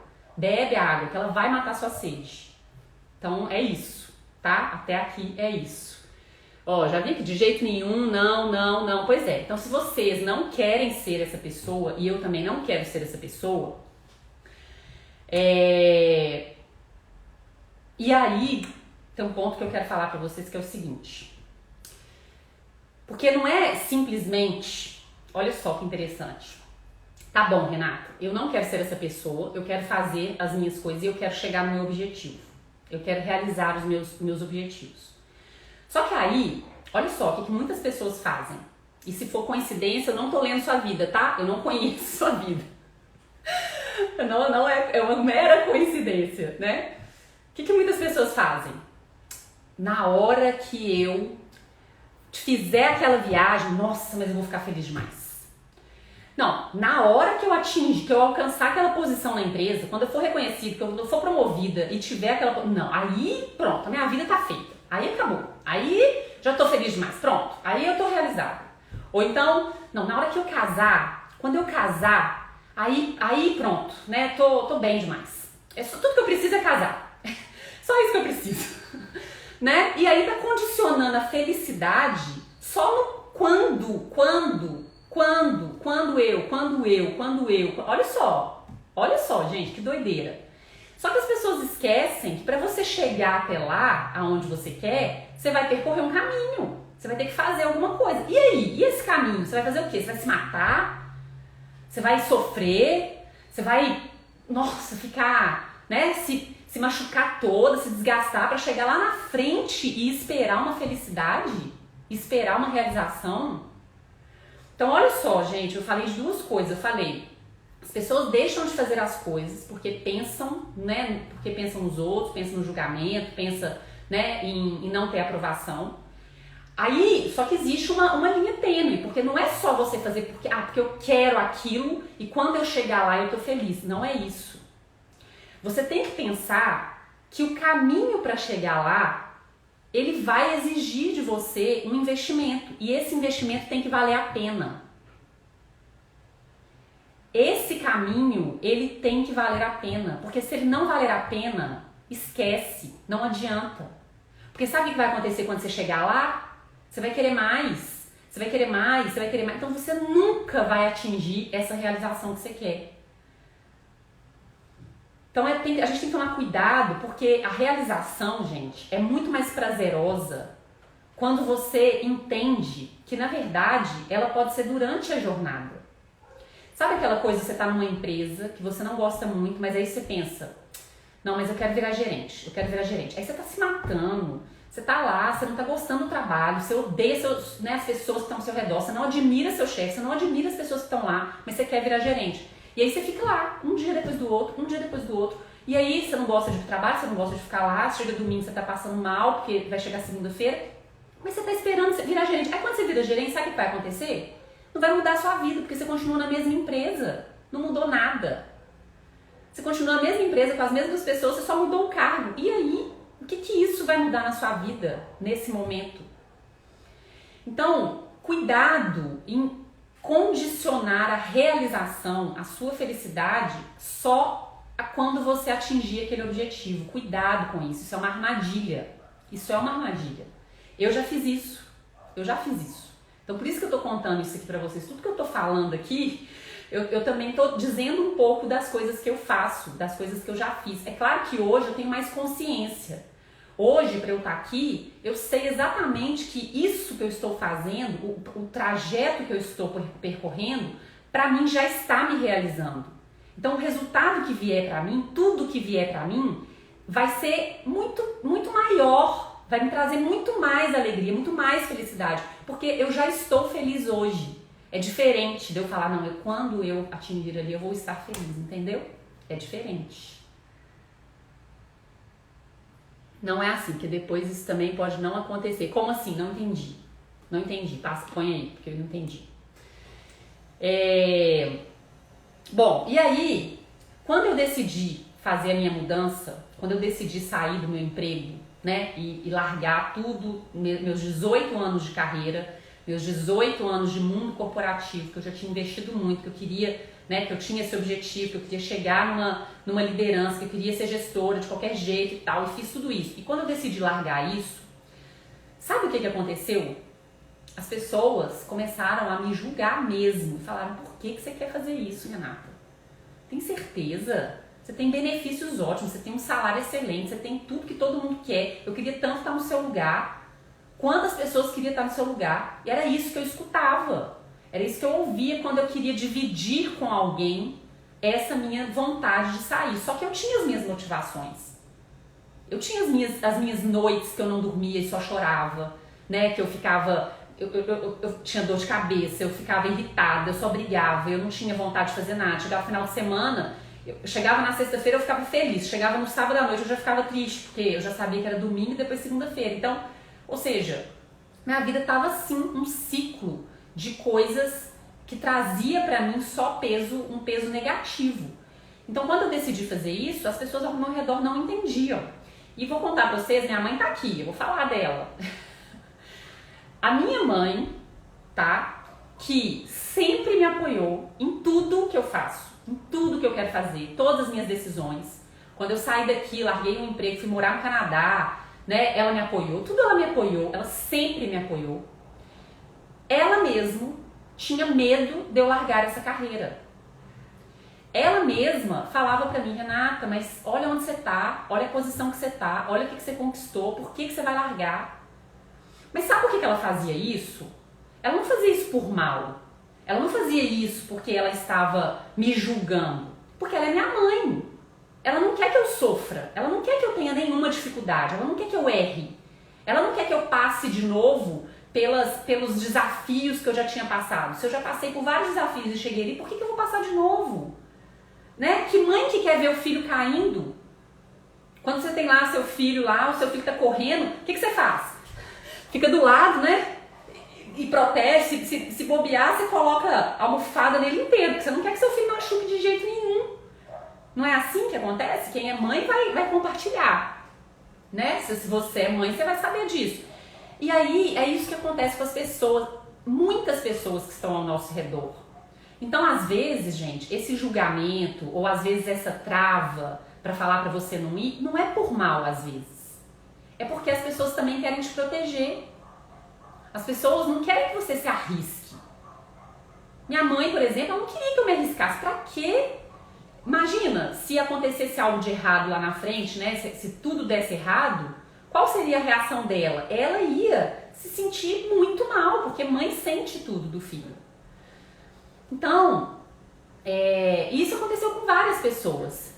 que ela vai matar sua sede. Então é isso, tá? Até aqui é isso. Ó, já vi que de jeito nenhum, não. Pois é, então se vocês não querem ser essa pessoa, e eu também não quero ser essa pessoa, e aí tem um ponto que eu quero falar pra vocês que é o seguinte. Porque não é simplesmente, olha só que interessante. Tá bom, Renata, eu não quero ser essa pessoa, eu quero fazer as minhas coisas e eu quero chegar no meu objetivo. Eu quero realizar os meus objetivos. Só que aí, olha só o que muitas pessoas fazem. E se for coincidência, eu não tô lendo sua vida, tá? Eu não conheço sua vida. Não é uma mera coincidência, né? O que muitas pessoas fazem? Na hora que eu fizer aquela viagem, nossa, mas eu vou ficar feliz demais. Não, na hora que eu atingir, que eu alcançar aquela posição na empresa, quando eu for reconhecida, quando eu for promovida e tiver aquela... Não, aí pronto, a minha vida tá feita. Aí acabou. Aí já tô feliz demais. Pronto, aí eu tô realizada. Ou então, não, na hora que eu casar, quando eu casar, aí pronto, né? Tô bem demais. Tudo que eu preciso é casar. Só isso que eu preciso. Né? E aí tá condicionando a felicidade só no quando eu. Olha só, gente, que doideira. Só que as pessoas esquecem que para você chegar até lá, aonde você quer, você vai percorrer um caminho. Você vai ter que fazer alguma coisa. E aí? E esse caminho? Você vai fazer o quê? Você vai se matar? Você vai sofrer? Você vai, nossa, ficar, né, se machucar toda, se desgastar para chegar lá na frente e esperar uma felicidade? Esperar uma realização? Então, olha só, gente, eu falei de duas coisas. Eu falei, as pessoas deixam de fazer as coisas porque pensam, né, porque pensam nos outros, pensam no julgamento, pensam, né, em não ter aprovação. Aí, só que existe uma linha tênue, porque não é só você fazer porque eu quero aquilo e quando eu chegar lá eu tô feliz. Não é isso. Você tem que pensar que o caminho para chegar lá, ele vai exigir de você um investimento. E esse investimento tem que valer a pena. Esse caminho, ele tem que valer a pena. Porque se ele não valer a pena, esquece, não adianta. Porque sabe o que vai acontecer quando você chegar lá? Você vai querer mais, você vai querer mais, você vai querer mais. Então você nunca vai atingir essa realização que você quer. Então a gente tem que tomar cuidado, porque a realização, gente, é muito mais prazerosa quando você entende que, na verdade, ela pode ser durante a jornada. Sabe aquela coisa, você tá numa empresa que você não gosta muito, mas aí você pensa, não, mas eu quero virar gerente. Aí você tá se matando, você tá lá, você não tá gostando do trabalho, você odeia as pessoas que estão ao seu redor, você não admira seu chefe, você não admira as pessoas que estão lá, mas você quer virar gerente. E aí você fica lá, um dia depois do outro, e aí você não gosta de trabalho, você não gosta de ficar lá, chega domingo, você tá passando mal, porque vai chegar segunda-feira, mas você tá esperando você virar gerente. Aí quando você vira gerente, sabe o que vai acontecer? Não vai mudar a sua vida, porque você continua na mesma empresa, não mudou nada. Você continua na mesma empresa, com as mesmas pessoas, você só mudou o cargo. E aí, o que isso vai mudar na sua vida, nesse momento? Então, cuidado em condicionar a realização, a sua felicidade, só a quando você atingir aquele objetivo. Cuidado com isso, isso é uma armadilha. Eu já fiz isso. Então, por isso que eu tô contando isso aqui pra vocês. Tudo que eu tô falando aqui, eu também tô dizendo um pouco das coisas que eu faço, das coisas que eu já fiz. É claro que hoje eu tenho mais consciência. Hoje, para eu estar aqui, eu sei exatamente que isso que eu estou fazendo, o trajeto que eu estou percorrendo, para mim já está me realizando. Então, o resultado que vier para mim, tudo que vier para mim, vai ser muito, muito maior, vai me trazer muito mais alegria, muito mais felicidade, porque eu já estou feliz hoje. É diferente de eu falar, não, quando eu atingir ali, eu vou estar feliz, entendeu? É diferente. Não é assim, que depois isso também pode não acontecer. Como assim? Não entendi. Passa, põe aí, porque eu não entendi. Bom, e aí, quando eu decidi fazer a minha mudança, quando eu decidi sair do meu emprego, né, e largar tudo, meus 18 anos de carreira, meus 18 anos de mundo corporativo, que eu já tinha investido muito, que eu queria, né, que eu tinha esse objetivo, que eu queria chegar numa liderança, que eu queria ser gestora de qualquer jeito e tal, e fiz tudo isso. E quando eu decidi largar isso, sabe o que aconteceu? As pessoas começaram a me julgar mesmo, falaram, por que você quer fazer isso, Renata? Tem certeza? Você tem benefícios ótimos, você tem um salário excelente, você tem tudo que todo mundo quer. Eu queria tanto estar no seu lugar. Quantas pessoas queriam estar no seu lugar? E era isso que eu escutava. Era isso que eu ouvia quando eu queria dividir com alguém essa minha vontade de sair. Só que eu tinha as minhas motivações. Eu tinha as minhas noites que eu não dormia e só chorava, né? Que eu ficava... Eu tinha dor de cabeça, eu ficava irritada, eu só brigava, eu não tinha vontade de fazer nada. Chegava no final de semana... Eu chegava na sexta-feira, eu ficava feliz. Chegava no sábado à noite, eu já ficava triste, porque eu já sabia que era domingo e depois segunda-feira. Então, ou seja, minha vida estava assim, um ciclo de coisas que trazia pra mim só peso, um peso negativo. Então, quando eu decidi fazer isso, as pessoas ao meu redor não entendiam. E vou contar pra vocês, minha mãe tá aqui, eu vou falar dela. A minha mãe, tá, que sempre me apoiou em tudo que eu faço. Em tudo que eu quero fazer, todas as minhas decisões. Quando eu saí daqui, larguei um emprego, fui morar no Canadá, né? Ela me apoiou, tudo ela me apoiou, ela sempre me apoiou. Ela mesma tinha medo de eu largar essa carreira. Ela mesma falava pra mim, Renata, mas olha onde você tá, olha a posição que você tá, olha o que você conquistou, por que você vai largar? Mas sabe por que ela fazia isso? Ela não fazia isso por mal. Ela não fazia isso porque ela estava me julgando, porque ela é minha mãe. Ela não quer que eu sofra, ela não quer que eu tenha nenhuma dificuldade, ela não quer que eu erre. Ela não quer que eu passe de novo pelos desafios que eu já tinha passado. Se eu já passei por vários desafios e cheguei ali, por que eu vou passar de novo? Né? Que mãe que quer ver o filho caindo? Quando você tem lá seu filho lá, o seu filho tá correndo, o que você faz? Fica do lado, né? E protege, se bobear, você coloca a almofada nele inteiro, porque você não quer que seu filho machuque de jeito nenhum. Não é assim que acontece? Quem é mãe vai compartilhar, né? Se você é mãe, você vai saber disso. E aí, é isso que acontece com as pessoas, muitas pessoas que estão ao nosso redor. Então, às vezes, gente, esse julgamento, ou às vezes essa trava pra falar pra você não ir, não é por mal, às vezes. É porque as pessoas também querem te proteger. As pessoas não querem que você se arrisque. Minha mãe, por exemplo, ela não queria que eu me arriscasse. Pra quê? Imagina, se acontecesse algo de errado lá na frente, né? Se tudo desse errado, qual seria a reação dela? Ela ia se sentir muito mal, porque mãe sente tudo do filho. Então, isso aconteceu com várias pessoas.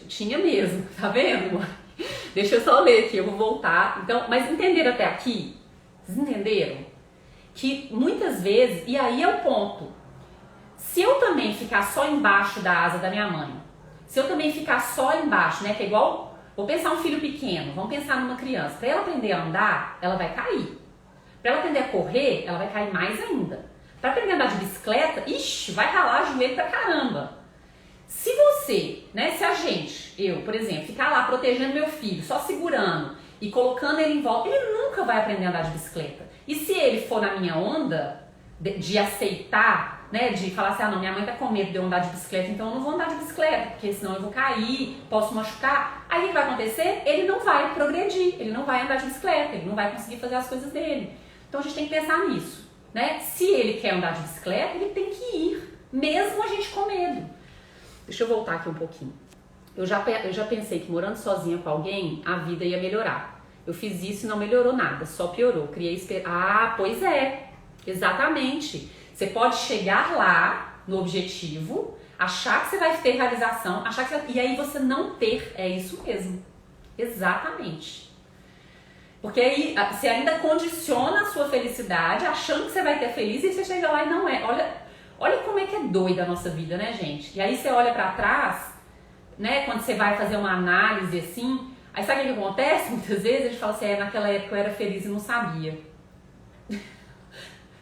Tinha mesmo, tá vendo? Deixa eu só ler aqui, eu vou voltar. Então, mas entenderam até aqui? Vocês entenderam? Que muitas vezes, e aí é o ponto, se eu também ficar só embaixo da asa da minha mãe, se eu também ficar só embaixo, né, que é igual, vou pensar um filho pequeno, vamos pensar numa criança, para ela aprender a andar, ela vai cair. Para ela aprender a correr, ela vai cair mais ainda. Para aprender a andar de bicicleta, ixi, vai ralar joelho pra caramba. Se você, né, se a gente, eu, por exemplo, ficar lá protegendo meu filho, só segurando e colocando ele em volta, ele nunca vai aprender a andar de bicicleta. E se ele for na minha onda de aceitar, né, de falar assim, ah não, minha mãe tá com medo de eu andar de bicicleta, então eu não vou andar de bicicleta, porque senão eu vou cair, posso machucar. Aí o que vai acontecer? Ele não vai progredir, ele não vai andar de bicicleta, ele não vai conseguir fazer as coisas dele. Então a gente tem que pensar nisso, né? Se ele quer andar de bicicleta, ele tem que ir, mesmo a gente com medo. Deixa eu voltar aqui um pouquinho. Eu já pensei que morando sozinha com alguém, a vida ia melhorar. Eu fiz isso e não melhorou nada, só piorou. Criei Ah, pois é, exatamente. Você pode chegar lá no objetivo, achar que você vai ter realização, achar que e aí você não ter, é isso mesmo. Exatamente. Porque aí você ainda condiciona a sua felicidade, achando que você vai ter feliz e você chega lá e não é. Olha como é que é doida a nossa vida, né, gente? E aí você olha pra trás, né, quando você vai fazer uma análise assim, aí sabe o que acontece? Muitas vezes a gente fala assim, naquela época eu era feliz e não sabia.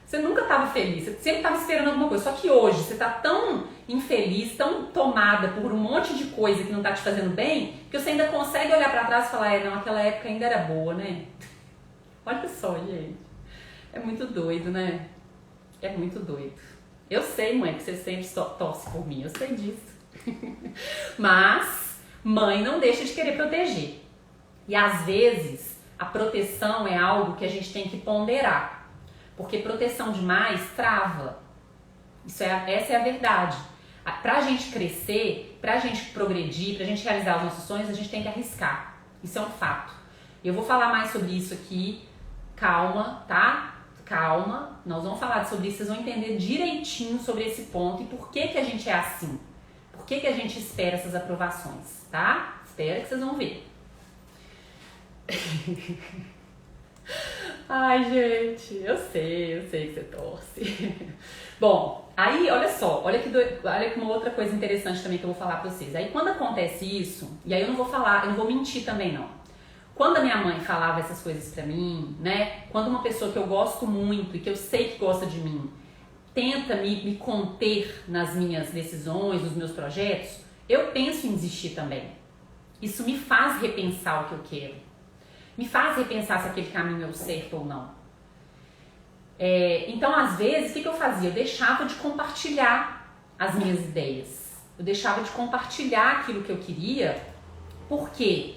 Você nunca estava feliz, você sempre estava esperando alguma coisa, só que hoje você está tão infeliz, tão tomada por um monte de coisa que não tá te fazendo bem, que você ainda consegue olhar pra trás e falar, não, aquela época ainda era boa, né? Olha só, gente. É muito doido, né? É muito doido. Eu sei, mãe, que você sempre torce por mim, eu sei disso. Mas mãe não deixa de querer proteger. E às vezes a proteção é algo que a gente tem que ponderar. Porque proteção demais trava. Essa é a verdade. Pra gente crescer, pra gente progredir, pra gente realizar os nossos sonhos, a gente tem que arriscar. Isso é um fato. Eu vou falar mais sobre isso aqui. Calma, tá? Calma. Nós vamos falar sobre isso, vocês vão entender direitinho sobre esse ponto e por que que a gente é assim. Por que que a gente espera essas aprovações, tá? Espera que vocês vão ver. Ai, gente, eu sei que você torce. Bom, aí, olha só, olha que uma outra coisa interessante também que eu vou falar pra vocês. Aí, quando acontece isso, e aí eu não vou mentir também, não. Quando a minha mãe falava essas coisas pra mim, né, quando uma pessoa que eu gosto muito e que eu sei que gosta de mim, tenta me conter nas minhas decisões, nos meus projetos, eu penso em desistir também. Isso me faz repensar o que eu quero. Me faz repensar se aquele caminho é o certo ou não. Então, às vezes, o que eu fazia? Eu deixava de compartilhar as minhas ideias. Eu deixava de compartilhar aquilo que eu queria. Por quê?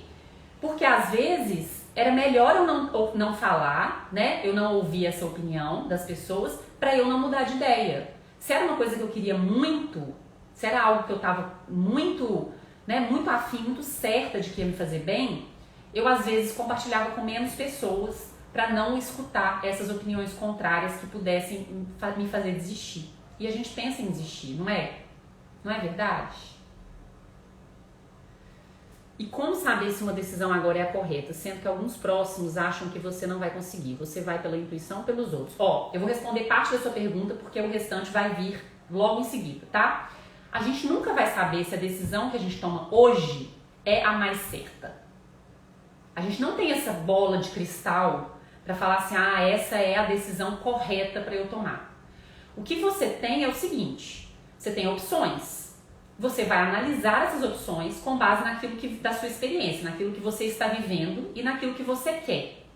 Porque, às vezes, era melhor eu não falar, né? Eu não ouvir essa opinião das pessoas para eu não mudar de ideia. Se era uma coisa que eu queria muito, se era algo que eu estava muito, né, muito afim, muito certa de que ia me fazer bem, eu, às vezes, compartilhava com menos pessoas para não escutar essas opiniões contrárias que pudessem me fazer desistir. E a gente pensa em desistir, não é? Não é verdade? E como saber se uma decisão agora é a correta? Sendo que alguns próximos acham que você não vai conseguir. Você vai pela intuição ou pelos outros? Eu vou responder parte da sua pergunta porque o restante vai vir logo em seguida, tá? A gente nunca vai saber se a decisão que a gente toma hoje é a mais certa. A gente não tem essa bola de cristal para falar assim, essa é a decisão correta para eu tomar. O que você tem é o seguinte, você tem opções. Você vai analisar essas opções com base naquilo da sua experiência, naquilo que você está vivendo e naquilo que você quer.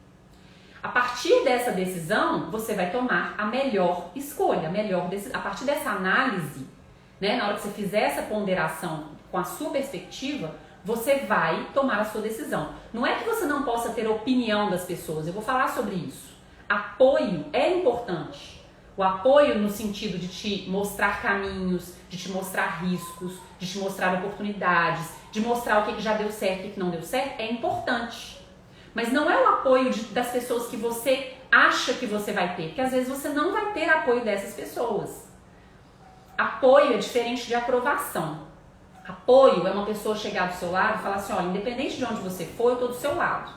A partir dessa decisão, você vai tomar a melhor escolha, a partir dessa análise, né, na hora que você fizer essa ponderação com a sua perspectiva, você vai tomar a sua decisão. Não é que você não possa ter opinião das pessoas, eu vou falar sobre isso. Apoio é importante. O apoio no sentido de te mostrar caminhos, de te mostrar riscos, de te mostrar oportunidades, de mostrar o que já deu certo e o que não deu certo, é importante. Mas não é o apoio das pessoas que você acha que você vai ter, porque às vezes você não vai ter apoio dessas pessoas. Apoio é diferente de aprovação. Apoio é uma pessoa chegar do seu lado e falar assim, olha, independente de onde você for, eu tô do seu lado,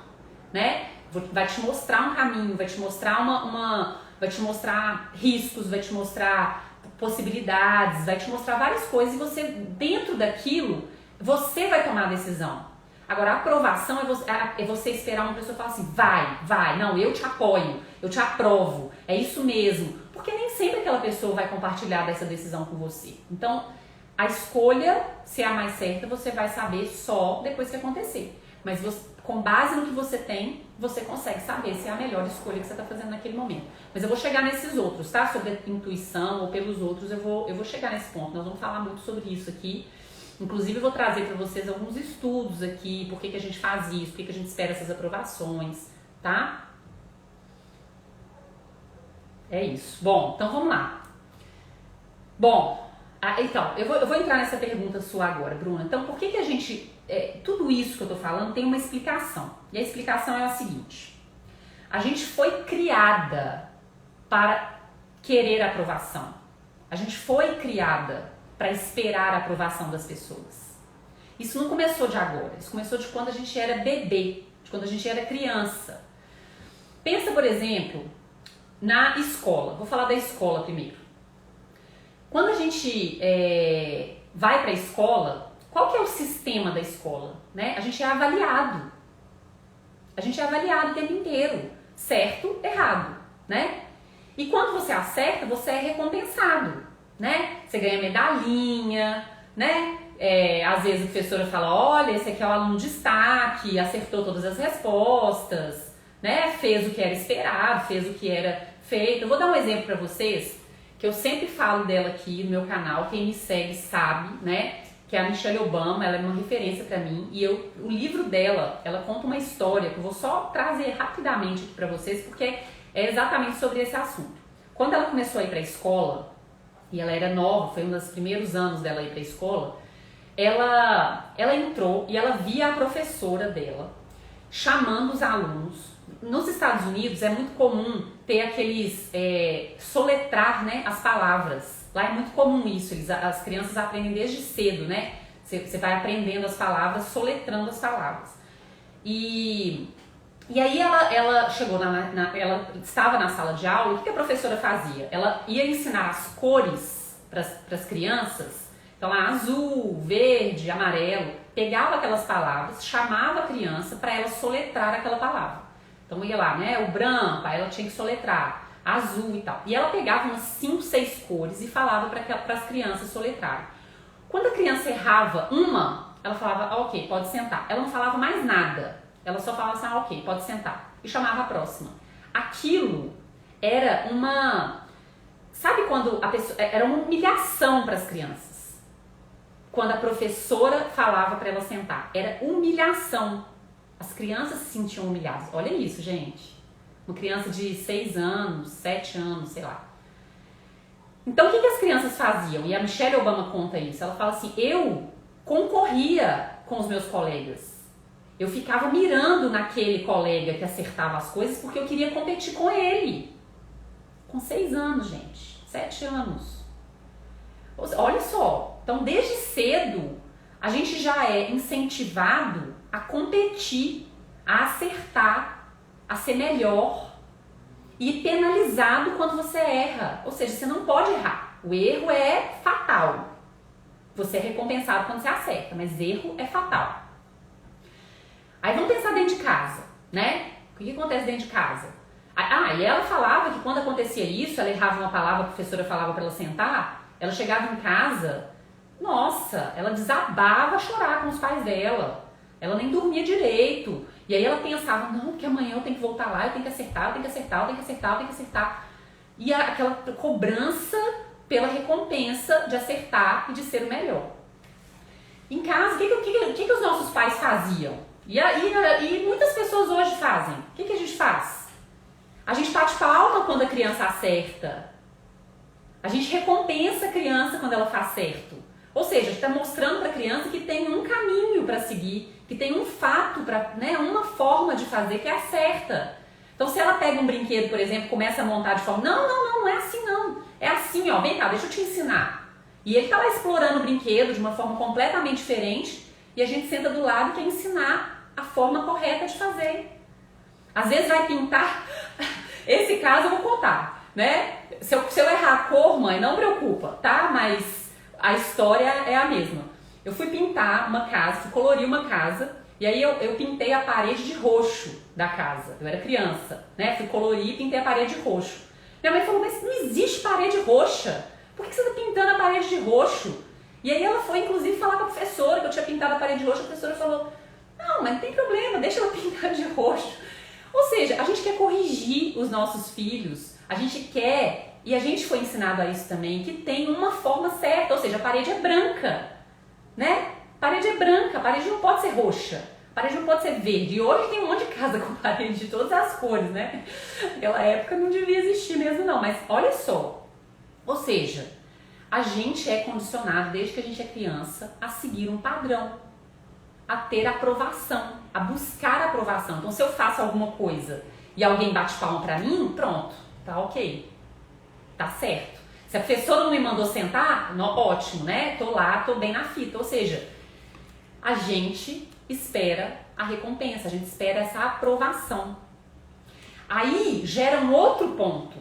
né? Vai te mostrar um caminho, vai te mostrar vai te mostrar riscos, vai te mostrar possibilidades, vai te mostrar várias coisas e você, dentro daquilo, você vai tomar a decisão. Agora, a aprovação é você esperar uma pessoa falar assim, vai, não, eu te apoio, eu te aprovo, é isso mesmo. Porque nem sempre aquela pessoa vai compartilhar dessa decisão com você. Então, a escolha, se é a mais certa, você vai saber só depois que acontecer. Mas com base no que você tem, você consegue saber se é a melhor escolha que você está fazendo naquele momento. Mas eu vou chegar nesses outros, tá? Sobre a intuição ou pelos outros, eu vou chegar nesse ponto. Nós vamos falar muito sobre isso aqui. Inclusive, eu vou trazer para vocês alguns estudos aqui, por que a gente faz isso, por que a gente espera essas aprovações, tá? É isso. Bom, então vamos lá. Bom, então, eu vou entrar nessa pergunta sua agora, Bruna. Então, por que a gente... tudo isso que eu tô falando tem uma explicação. E a explicação é a seguinte. A gente foi criada para querer aprovação. A gente foi criada para esperar a aprovação das pessoas. Isso não começou de agora. Isso começou de quando a gente era bebê, de quando a gente era criança. Pensa, por exemplo, na escola. Vou falar da escola primeiro. Quando a gente vai para a escola, qual que é o sistema da escola? Né? A gente é avaliado. A gente é avaliado o tempo inteiro. Certo, errado. Né? E quando você acerta, você é recompensado. né? Você ganha medalhinha, né? Às vezes a professora fala, olha, esse aqui é o aluno de destaque, acertou todas as respostas, né? Fez o que era esperado, fez o que era feito. Eu vou dar um exemplo para vocês, que eu sempre falo dela aqui no meu canal, quem me segue sabe, né? Que é a Michelle Obama, ela é uma referência para mim, e o livro dela, ela conta uma história que eu vou só trazer rapidamente aqui para vocês, porque é exatamente sobre esse assunto. Quando ela começou a ir para a escola, e ela era nova, foi um dos primeiros anos dela ir para a escola, ela entrou e ela via a professora dela chamando os alunos. Nos Estados Unidos é muito comum ter aqueles soletrar, né, as palavras. Lá é muito comum isso, as crianças aprendem desde cedo, né? Você vai aprendendo as palavras, soletrando as palavras. E aí ela chegou, ela estava na sala de aula, e o que a professora fazia? Ela ia ensinar as cores para as crianças, então lá azul, verde, amarelo, pegava aquelas palavras, chamava a criança para ela soletrar aquela palavra. Então ia lá, né, o branco, aí ela tinha que soletrar, azul e tal. E ela pegava umas 5, 6 cores e falava para as crianças soletrarem. Quando a criança errava uma, ela falava, ok, pode sentar. Ela não falava mais nada. Ela só falava assim, ok, pode sentar. E chamava a próxima. Aquilo era sabe quando a pessoa... Era uma humilhação para as crianças. Quando a professora falava para ela sentar. Era humilhação. As crianças se sentiam humilhadas. Olha isso, gente. Uma criança de 6 anos, 7 anos, sei lá. Então, o que as crianças faziam? E a Michelle Obama conta isso. Ela fala assim, eu concorria com os meus colegas. Eu ficava mirando naquele colega que acertava as coisas porque eu queria competir com ele. Com 6 anos, gente. 7 anos. Olha só. Então, desde cedo, a gente já é incentivado a competir, a acertar, a ser melhor e penalizado quando você erra. Ou seja, você não pode errar. O erro é fatal. Você é recompensado quando você acerta, mas erro é fatal. Aí vamos pensar dentro de casa, né? O que acontece dentro de casa? E ela falava que quando acontecia isso, ela errava uma palavra, a professora falava para ela sentar, ela chegava em casa, nossa, ela desabava a chorar com os pais dela. Ela nem dormia direito. E aí ela pensava, não, porque amanhã eu tenho que voltar lá, eu tenho que acertar, eu tenho que acertar, eu tenho que acertar, eu tenho que acertar. E aquela cobrança pela recompensa de acertar e de ser o melhor. Em casa, o que os nossos pais faziam? E muitas pessoas hoje fazem. O que a gente faz? A gente bate palma quando a criança acerta. A gente recompensa a criança quando ela faz certo. Ou seja, a gente está mostrando para a criança que tem um caminho para seguir, que tem um fato, uma forma de fazer que é a certa. Então, se ela pega um brinquedo, por exemplo, começa a montar de forma... Não é assim não. É assim, ó, vem cá, deixa eu te ensinar. E ele está lá explorando o brinquedo de uma forma completamente diferente e a gente senta do lado e quer ensinar a forma correta de fazer. Às vezes vai pintar... Esse caso eu vou contar, né? Se eu errar a cor, mãe, não preocupa, tá? Mas a história é a mesma. Eu fui pintar uma casa, fui colorir uma casa, e aí eu pintei a parede de roxo da casa. Eu era criança, né? Fui colorir e pintei a parede de roxo. Minha mãe falou, mas não existe parede roxa. Por que você está pintando a parede de roxo? E aí ela foi, inclusive, falar com a professora que eu tinha pintado a parede de roxo. A professora falou, não, mas não tem problema, deixa ela pintar de roxo. Ou seja, a gente quer corrigir os nossos filhos, a gente quer, e a gente foi ensinado a isso também, que tem uma forma certa, ou seja, a parede é branca, né? A parede é branca, a parede não pode ser roxa, a parede não pode ser verde. E hoje tem um monte de casa com parede de todas as cores, né? Naquela época não devia existir mesmo não, mas olha só. Ou seja, a gente é condicionado desde que a gente é criança a seguir um padrão, a ter aprovação, a buscar aprovação. Então se eu faço alguma coisa e alguém bate palma pra mim, pronto, tá ok, tá certo. Se a professora não me mandou sentar, ótimo, né? Tô lá, tô bem na fita. Ou seja, a gente espera a recompensa, a gente espera essa aprovação. Aí gera um outro ponto,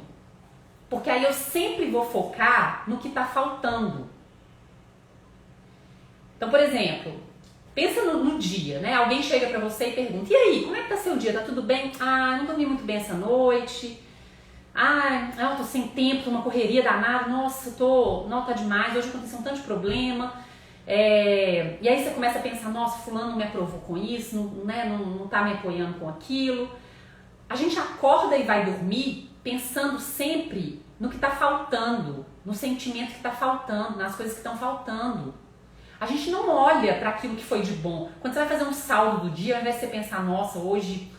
porque aí eu sempre vou focar no que tá faltando. Então, por exemplo, pensa no dia, né? Alguém chega pra você e pergunta, e aí, como é que tá seu dia? Tá tudo bem? Ah, não dormi muito bem essa noite. Ai, eu tô sem tempo, tô uma correria danada, nossa, não, tá demais, hoje aconteceu um tanto de problema. E aí você começa a pensar, nossa, fulano não me aprovou com isso, não tá me apoiando com aquilo. A gente acorda e vai dormir pensando sempre no que tá faltando, no sentimento que tá faltando, nas coisas que estão faltando. A gente não olha para aquilo que foi de bom. Quando você vai fazer um saldo do dia, ao invés de você pensar, nossa, hoje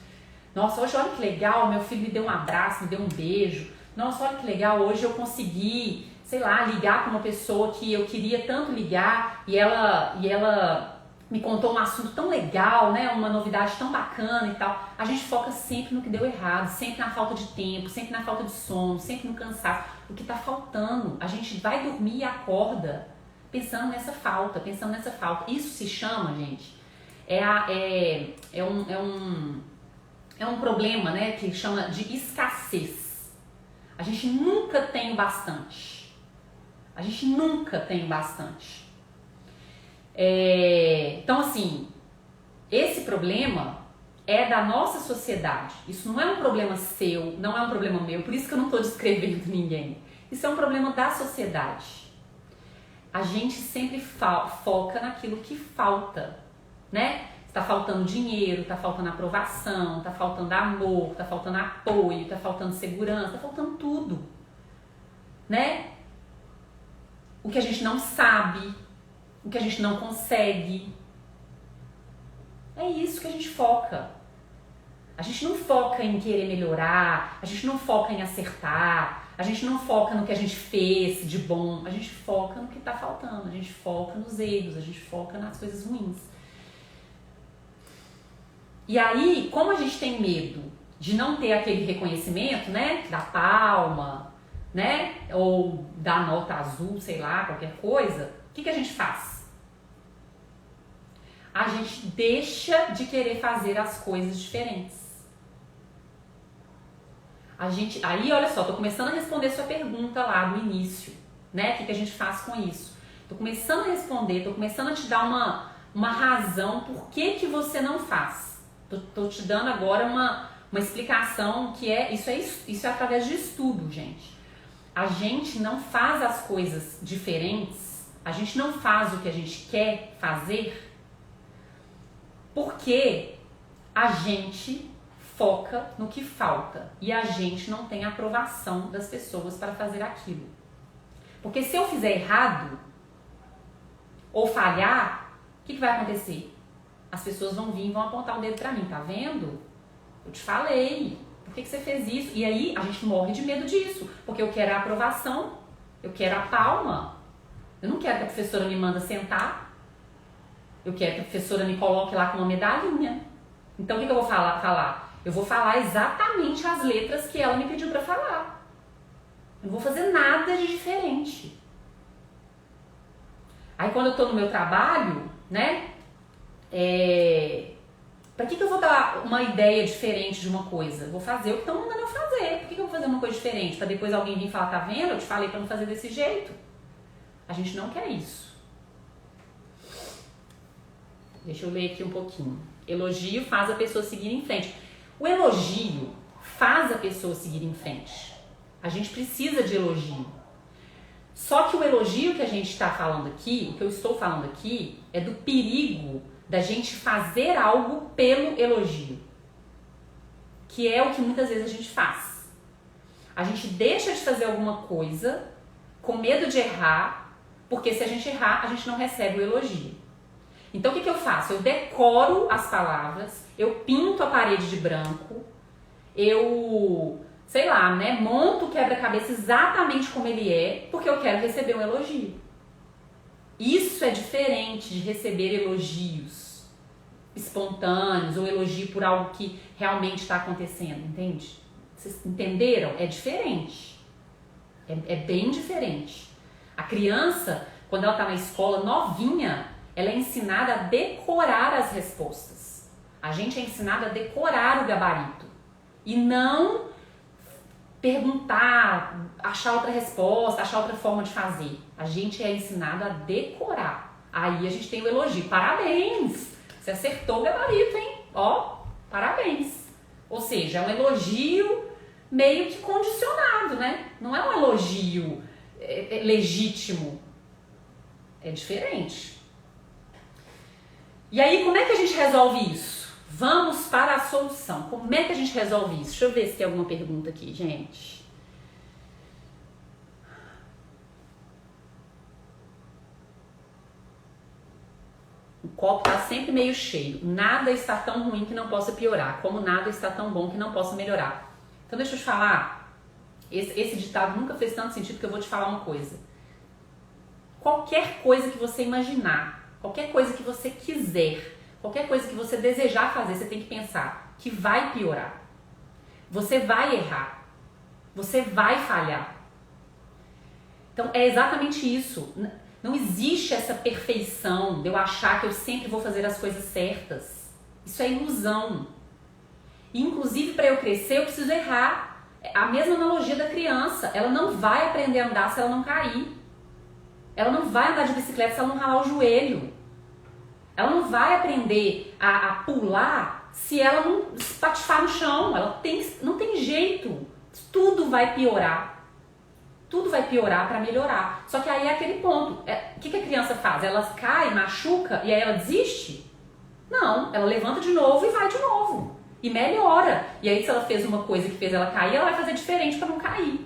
olha que legal, meu filho me deu um abraço, me deu um beijo. Nossa, olha que legal, hoje eu consegui, sei lá, ligar para uma pessoa que eu queria tanto ligar e ela me contou um assunto tão legal, né? Uma novidade tão bacana e tal. A gente foca sempre no que deu errado, sempre na falta de tempo, sempre na falta de sono, sempre no cansaço. O que tá faltando. A gente vai dormir e acorda pensando nessa falta. Isso se chama, gente, é um problema, né, que chama de escassez. A gente nunca tem o bastante. Então, assim, esse problema é da nossa sociedade. Isso não é um problema seu, não é um problema meu, por isso que eu não estou descrevendo ninguém. Isso é um problema da sociedade. A gente sempre foca naquilo que falta, né? Tá faltando dinheiro, tá faltando aprovação, tá faltando amor, tá faltando apoio, tá faltando segurança, tá faltando tudo, né? O que a gente não sabe, o que a gente não consegue. É isso que a gente foca. A gente não foca em querer melhorar, a gente não foca em acertar, a gente não foca no que a gente fez de bom, a gente foca no que tá faltando, a gente foca nos erros, a gente foca nas coisas ruins. E aí, como a gente tem medo de não ter aquele reconhecimento, né, da palma, né, ou da nota azul, sei lá, qualquer coisa, o que a gente faz? A gente deixa de querer fazer as coisas diferentes. Aí, olha só, tô começando a responder sua pergunta lá do início, né, o que a gente faz com isso? Tô começando a responder, tô começando a te dar uma razão por que você não faz. Tô te dando agora uma explicação que isso é através de estudo, gente. A gente não faz as coisas diferentes, a gente não faz o que a gente quer fazer porque a gente foca no que falta e a gente não tem aprovação das pessoas para fazer aquilo. Porque se eu fizer errado ou falhar, o que vai acontecer? As pessoas vão vir e vão apontar o dedo pra mim, tá vendo? Eu te falei, por que você fez isso? E aí a gente morre de medo disso, porque eu quero a aprovação, eu quero a palma. Eu não quero que a professora me manda sentar, eu quero que a professora me coloque lá com uma medalhinha. Então o que eu vou falar? Eu vou falar exatamente as letras que ela me pediu pra falar. Eu não vou fazer nada de diferente. Aí quando eu tô no meu trabalho, né? Pra que eu vou dar uma ideia diferente de uma coisa? Eu vou fazer o que estão mandando eu fazer. Por que eu vou fazer uma coisa diferente? Pra depois alguém vir falar, tá vendo? Eu te falei pra não fazer desse jeito. A gente não quer isso. Deixa eu ler aqui um pouquinho. Elogio faz a pessoa seguir em frente. O elogio faz a pessoa seguir em frente. A gente precisa de elogio. Só que o elogio que a gente está falando aqui, o que eu estou falando aqui, é do perigo da gente fazer algo pelo elogio. Que é o que muitas vezes a gente faz. A gente deixa de fazer alguma coisa com medo de errar, porque se a gente errar, a gente não recebe o elogio. Então o que eu faço? Eu decoro as palavras, eu pinto a parede de branco, eu, sei lá, né, monto o quebra-cabeça exatamente como ele é, porque eu quero receber um elogio. Isso é diferente de receber elogios espontâneos ou elogio por algo que realmente está acontecendo, entende? Vocês entenderam? É diferente. É bem diferente. A criança, quando ela está na escola novinha, ela é ensinada a decorar as respostas. A gente é ensinado a decorar o gabarito e não perguntar, achar outra resposta, achar outra forma de fazer. A gente é ensinado a decorar. Aí a gente tem o elogio. Parabéns! Você acertou o gabarito, hein? Ó, parabéns! Ou seja, é um elogio meio que condicionado, né? Não é um elogio legítimo. É diferente. E aí, como é que a gente resolve isso? Vamos para a solução. Como é que a gente resolve isso? Deixa eu ver se tem alguma pergunta aqui, gente. O copo está sempre meio cheio. Nada está tão ruim que não possa piorar, como nada está tão bom que não possa melhorar. Então deixa eu te falar, esse ditado nunca fez tanto sentido que eu vou te falar uma coisa. Qualquer coisa que você imaginar, qualquer coisa que você quiser, qualquer coisa que você desejar fazer, você tem que pensar que vai piorar. Você vai errar. Você vai falhar. Então é exatamente isso. Não existe essa perfeição de eu achar que eu sempre vou fazer as coisas certas. Isso é ilusão. E, inclusive, para eu crescer, eu preciso errar. A mesma analogia da criança. Ela não vai aprender a andar se ela não cair. Ela não vai andar de bicicleta se ela não ralar o joelho. Ela não vai aprender a pular se ela não espatifar no chão. Não tem jeito. Tudo vai piorar. Tudo vai piorar para melhorar. Só que aí é aquele ponto. O que a criança faz? Ela cai, machuca e aí ela desiste? Não, ela levanta de novo e vai de novo. E melhora. E aí se ela fez uma coisa que fez ela cair, ela vai fazer diferente para não cair.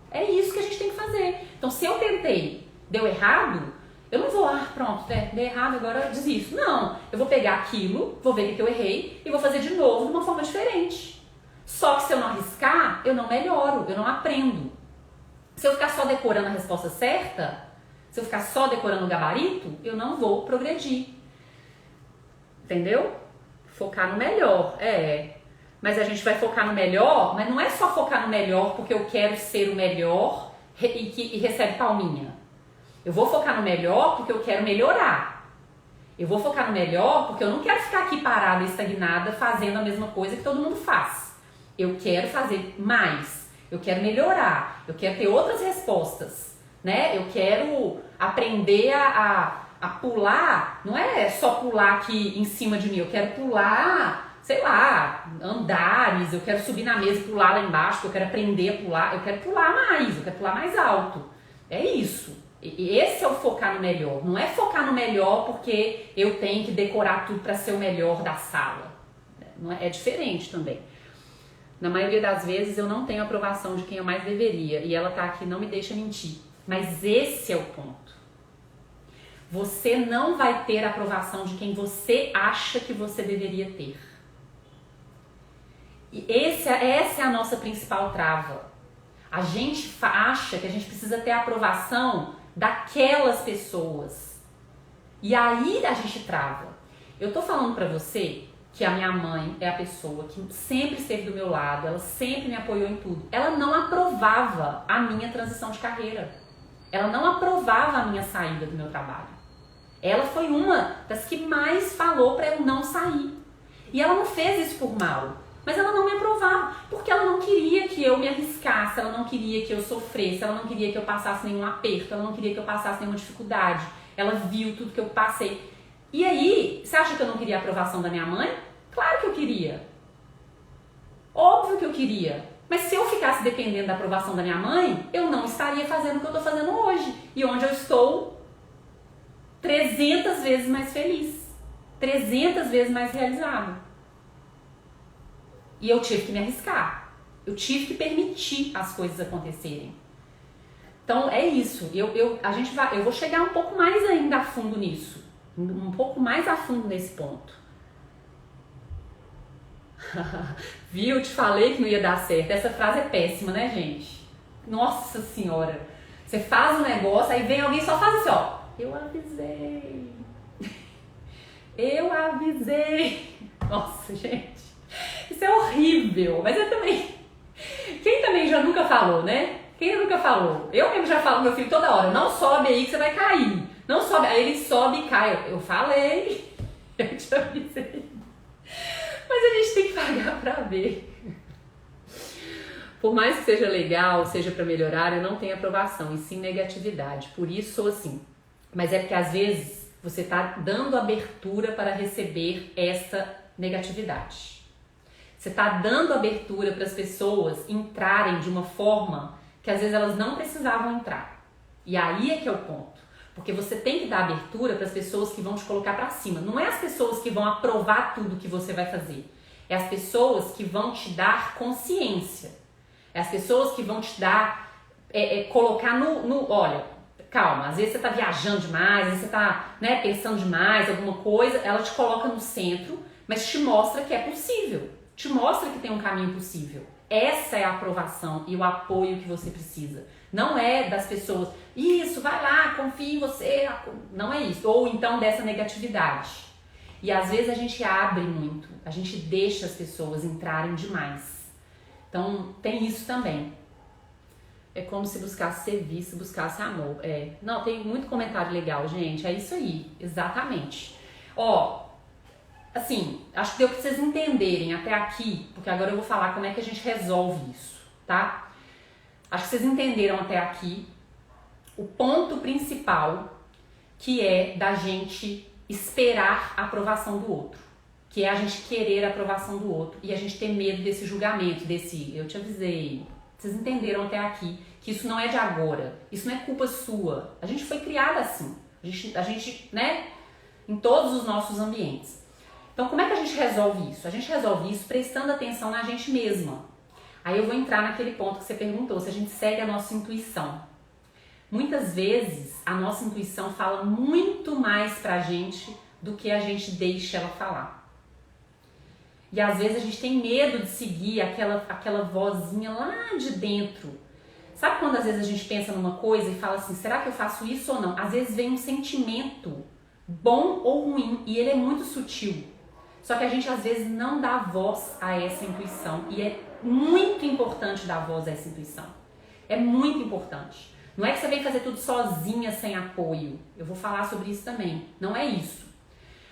É isso que a gente tem que fazer. Então se eu tentei, deu errado, eu não vou, pronto, deu errado, agora eu desisto. Não, eu vou pegar aquilo, vou ver o que eu errei e vou fazer de novo de uma forma diferente. Só que se eu não arriscar, eu não melhoro, eu não aprendo. Se eu ficar só decorando a resposta certa, se eu ficar só decorando o gabarito, eu não vou progredir. Entendeu? Focar no melhor, Mas a gente vai focar no melhor, mas não é só focar no melhor porque eu quero ser o melhor e recebe palminha. Eu vou focar no melhor porque eu quero melhorar. Eu vou focar no melhor porque eu não quero ficar aqui parada, estagnada, fazendo a mesma coisa que todo mundo faz. Eu quero fazer mais. Eu quero melhorar, eu quero ter outras respostas, né? Eu quero aprender a pular, não é só pular aqui em cima de mim, eu quero pular, sei lá, andares, eu quero subir na mesa e pular lá embaixo, eu quero aprender a pular, eu quero pular mais, eu quero pular mais alto. É isso. E esse é o focar no melhor. Não é focar no melhor porque eu tenho que decorar tudo para ser o melhor da sala. Não é diferente também. Na maioria das vezes eu não tenho a aprovação de quem eu mais deveria. E ela tá aqui, não me deixa mentir. Mas esse é o ponto. Você não vai ter a aprovação de quem você acha que você deveria ter. E essa é a nossa principal trava. A gente acha que a gente precisa ter a aprovação daquelas pessoas. E aí a gente trava. Eu tô falando pra você que a minha mãe é a pessoa que sempre esteve do meu lado, ela sempre me apoiou em tudo. Ela não aprovava a minha transição de carreira. Ela não aprovava a minha saída do meu trabalho. Ela foi uma das que mais falou pra eu não sair. E ela não fez isso por mal, mas ela não me aprovava, porque ela não queria que eu me arriscasse, ela não queria que eu sofresse, ela não queria que eu passasse nenhum aperto, ela não queria que eu passasse nenhuma dificuldade. Ela viu tudo que eu passei. E aí, você acha que eu não queria a aprovação da minha mãe? Claro que eu queria. Óbvio que eu queria. Mas se eu ficasse dependendo da aprovação da minha mãe, eu não estaria fazendo o que eu estou fazendo hoje. E onde eu estou 300 vezes mais feliz. 300 vezes mais realizado. E eu tive que me arriscar. Eu tive que permitir as coisas acontecerem. Então é isso. Eu vou chegar um pouco mais ainda a fundo nisso. Um pouco mais a fundo nesse ponto. Viu? Eu te falei que não ia dar certo. Essa frase é péssima, né, gente? Nossa senhora. Você faz um negócio, aí vem alguém e só faz assim, ó. Eu avisei. Eu avisei. Nossa, gente. Isso é horrível. Mas eu também... Quem também já nunca falou, né? Quem nunca falou? Eu mesmo já falo pro meu filho toda hora. Não sobe aí que você vai cair. Não sobe. Aí ele sobe e cai. Eu falei. Eu te avisei. Mas a gente tem que pagar pra ver. Por mais que seja legal, seja pra melhorar, eu não tenho aprovação, e sim negatividade. Por isso sou assim. Mas é porque às vezes você tá dando abertura para receber essa negatividade. Você está dando abertura para as pessoas entrarem de uma forma que às vezes elas não precisavam entrar. E aí é que é o ponto. Porque você tem que dar abertura para as pessoas que vão te colocar para cima. Não é as pessoas que vão aprovar tudo que você vai fazer. É as pessoas que vão te dar consciência. É as pessoas que vão te dar, colocar olha, calma, às vezes você está viajando demais, às vezes você está, né, pensando demais, alguma coisa, ela te coloca no centro, mas te mostra que é possível. Te mostra que tem um caminho possível. Essa é a aprovação e o apoio que você precisa. Não é das pessoas, isso, vai lá, confia em você. Não é isso. Ou então dessa negatividade. E às vezes a gente abre muito, a gente deixa as pessoas entrarem demais. Então tem isso também. É como se buscasse ser visto, buscasse amor. Não, tem muito comentário legal, gente. É isso aí, exatamente. Assim, acho que deu pra vocês entenderem até aqui, porque agora eu vou falar como é que a gente resolve isso, tá? Acho que vocês entenderam até aqui o ponto principal, que é da gente esperar a aprovação do outro, que é a gente querer a aprovação do outro e a gente ter medo desse julgamento, desse eu te avisei. Vocês entenderam até aqui que isso não é de agora, isso não é culpa sua. A gente foi criada assim, a gente, né, em todos os nossos ambientes. Então, como é que a gente resolve isso? A gente resolve isso prestando atenção na gente mesma. Aí eu vou entrar naquele ponto que você perguntou, se a gente segue a nossa intuição. Muitas vezes, a nossa intuição fala muito mais pra gente do que a gente deixa ela falar. E às vezes a gente tem medo de seguir aquela vozinha lá de dentro. Sabe quando às vezes a gente pensa numa coisa e fala assim, será que eu faço isso ou não? Às vezes vem um sentimento, bom ou ruim, e ele é muito sutil. Só que a gente às vezes não dá voz a essa intuição. E é muito importante dar voz a essa intuição. É muito importante. Não é que você vem fazer tudo sozinha, sem apoio. Eu vou falar sobre isso também. Não é isso.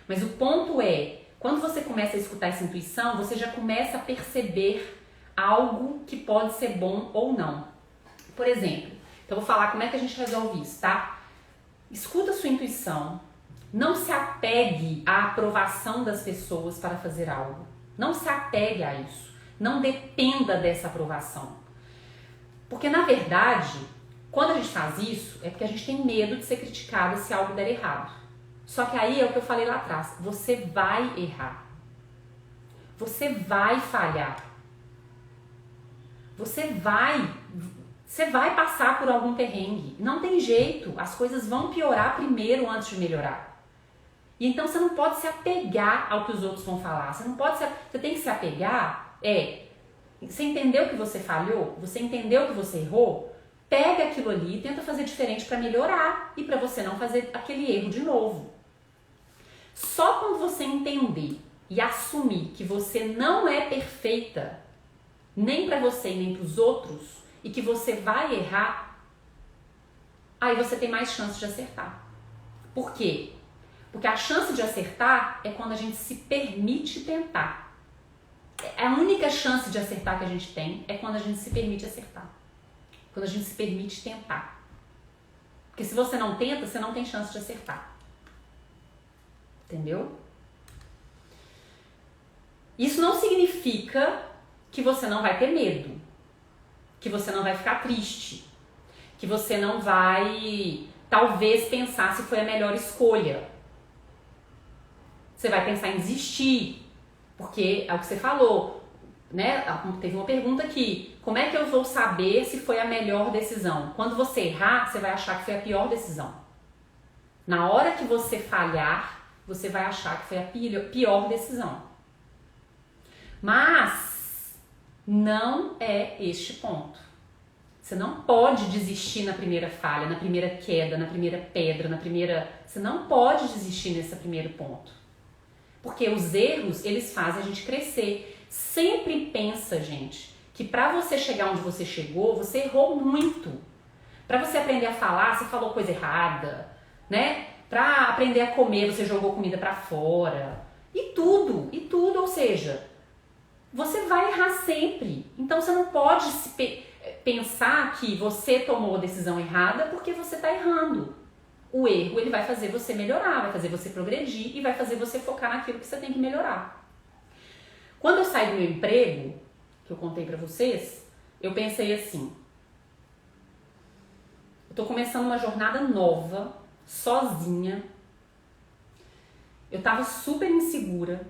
Mas o ponto é, quando você começa a escutar essa intuição, você já começa a perceber algo que pode ser bom ou não. Por exemplo, então eu vou falar como é que a gente resolve isso, tá? Escuta a sua intuição. Não se apegue à aprovação das pessoas para fazer algo. Não se apegue a isso. Não dependa dessa aprovação. Porque, na verdade, quando a gente faz isso, é porque a gente tem medo de ser criticada se algo der errado. Só que aí é o que eu falei lá atrás. Você vai errar. Você vai falhar. Você vai passar por algum perrengue. Não tem jeito. As coisas vão piorar primeiro antes de melhorar. E então você não pode se apegar ao que os outros vão falar. Você tem que se apegar. Você entendeu que você falhou? Você entendeu que você errou? Pega aquilo ali e tenta fazer diferente para melhorar e para você não fazer aquele erro de novo. Só quando você entender e assumir que você não é perfeita, nem para você e nem para os outros, e que você vai errar, aí você tem mais chance de acertar. Por quê? Porque a chance de acertar é quando a gente se permite tentar. A única chance de acertar que a gente tem é quando a gente se permite acertar. Quando a gente se permite tentar. Porque se você não tenta, você não tem chance de acertar. Entendeu? Isso não significa que você não vai ter medo. Que você não vai ficar triste. Que você não vai, talvez, pensar se foi a melhor escolha. Você vai pensar em desistir, porque é o que você falou, né? Teve uma pergunta aqui, como é que eu vou saber se foi a melhor decisão? Quando você errar, você vai achar que foi a pior decisão. Na hora que você falhar, você vai achar que foi a pior decisão. Mas não é este ponto. Você não pode desistir na primeira falha, na primeira queda, na primeira pedra, Você não pode desistir nesse primeiro ponto. Porque os erros, eles fazem a gente crescer. Sempre pensa, gente, que pra você chegar onde você chegou, você errou muito. Pra você aprender a falar, você falou coisa errada, né? Pra aprender a comer, você jogou comida pra fora. E tudo, ou seja, você vai errar sempre. Então você não pode pensar que você tomou a decisão errada porque você tá errando. O erro, ele vai fazer você melhorar, vai fazer você progredir e vai fazer você focar naquilo que você tem que melhorar. Quando eu saí do meu emprego, que eu contei pra vocês, eu pensei assim, eu tô começando uma jornada nova, sozinha, eu tava super insegura,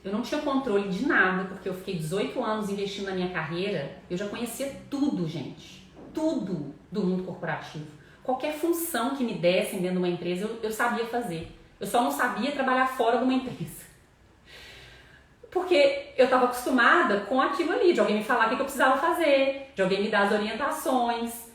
eu não tinha controle de nada, porque eu fiquei 18 anos investindo na minha carreira, eu já conhecia tudo, gente, tudo do mundo corporativo. Qualquer função que me dessem dentro de uma empresa, eu sabia fazer. Eu só não sabia trabalhar fora de uma empresa. Porque eu estava acostumada com aquilo ali, de alguém me falar o que eu precisava fazer, de alguém me dar as orientações,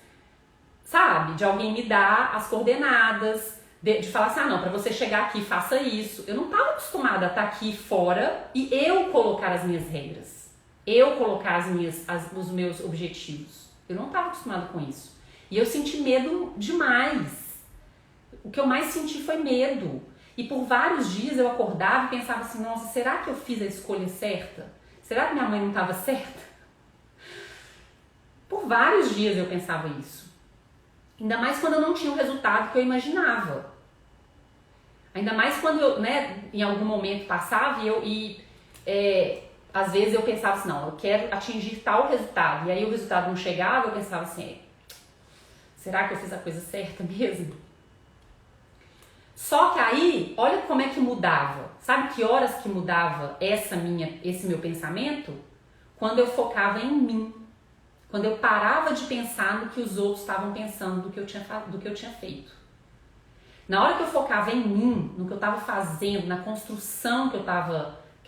sabe? De alguém me dar as coordenadas, de falar assim, não, para você chegar aqui, faça isso. Eu não estava acostumada a estar aqui fora e eu colocar as minhas regras, eu colocar os meus objetivos. Eu não estava acostumada com isso. E eu senti medo demais. O que eu mais senti foi medo. E por vários dias eu acordava e pensava assim, nossa, será que eu fiz a escolha certa? Será que minha mãe não estava certa? Por vários dias eu pensava isso. Ainda mais quando eu não tinha o resultado que eu imaginava. Ainda mais quando eu, em algum momento passava às vezes eu pensava assim, não, eu quero atingir tal resultado. E aí o resultado não chegava, eu pensava assim, será que eu fiz a coisa certa mesmo? Só que aí, olha como é que mudava. Sabe que horas que mudava esse meu pensamento? Quando eu focava em mim. Quando eu parava de pensar no que os outros estavam pensando do que eu tinha feito. Na hora que eu focava em mim, no que eu estava fazendo, na construção que eu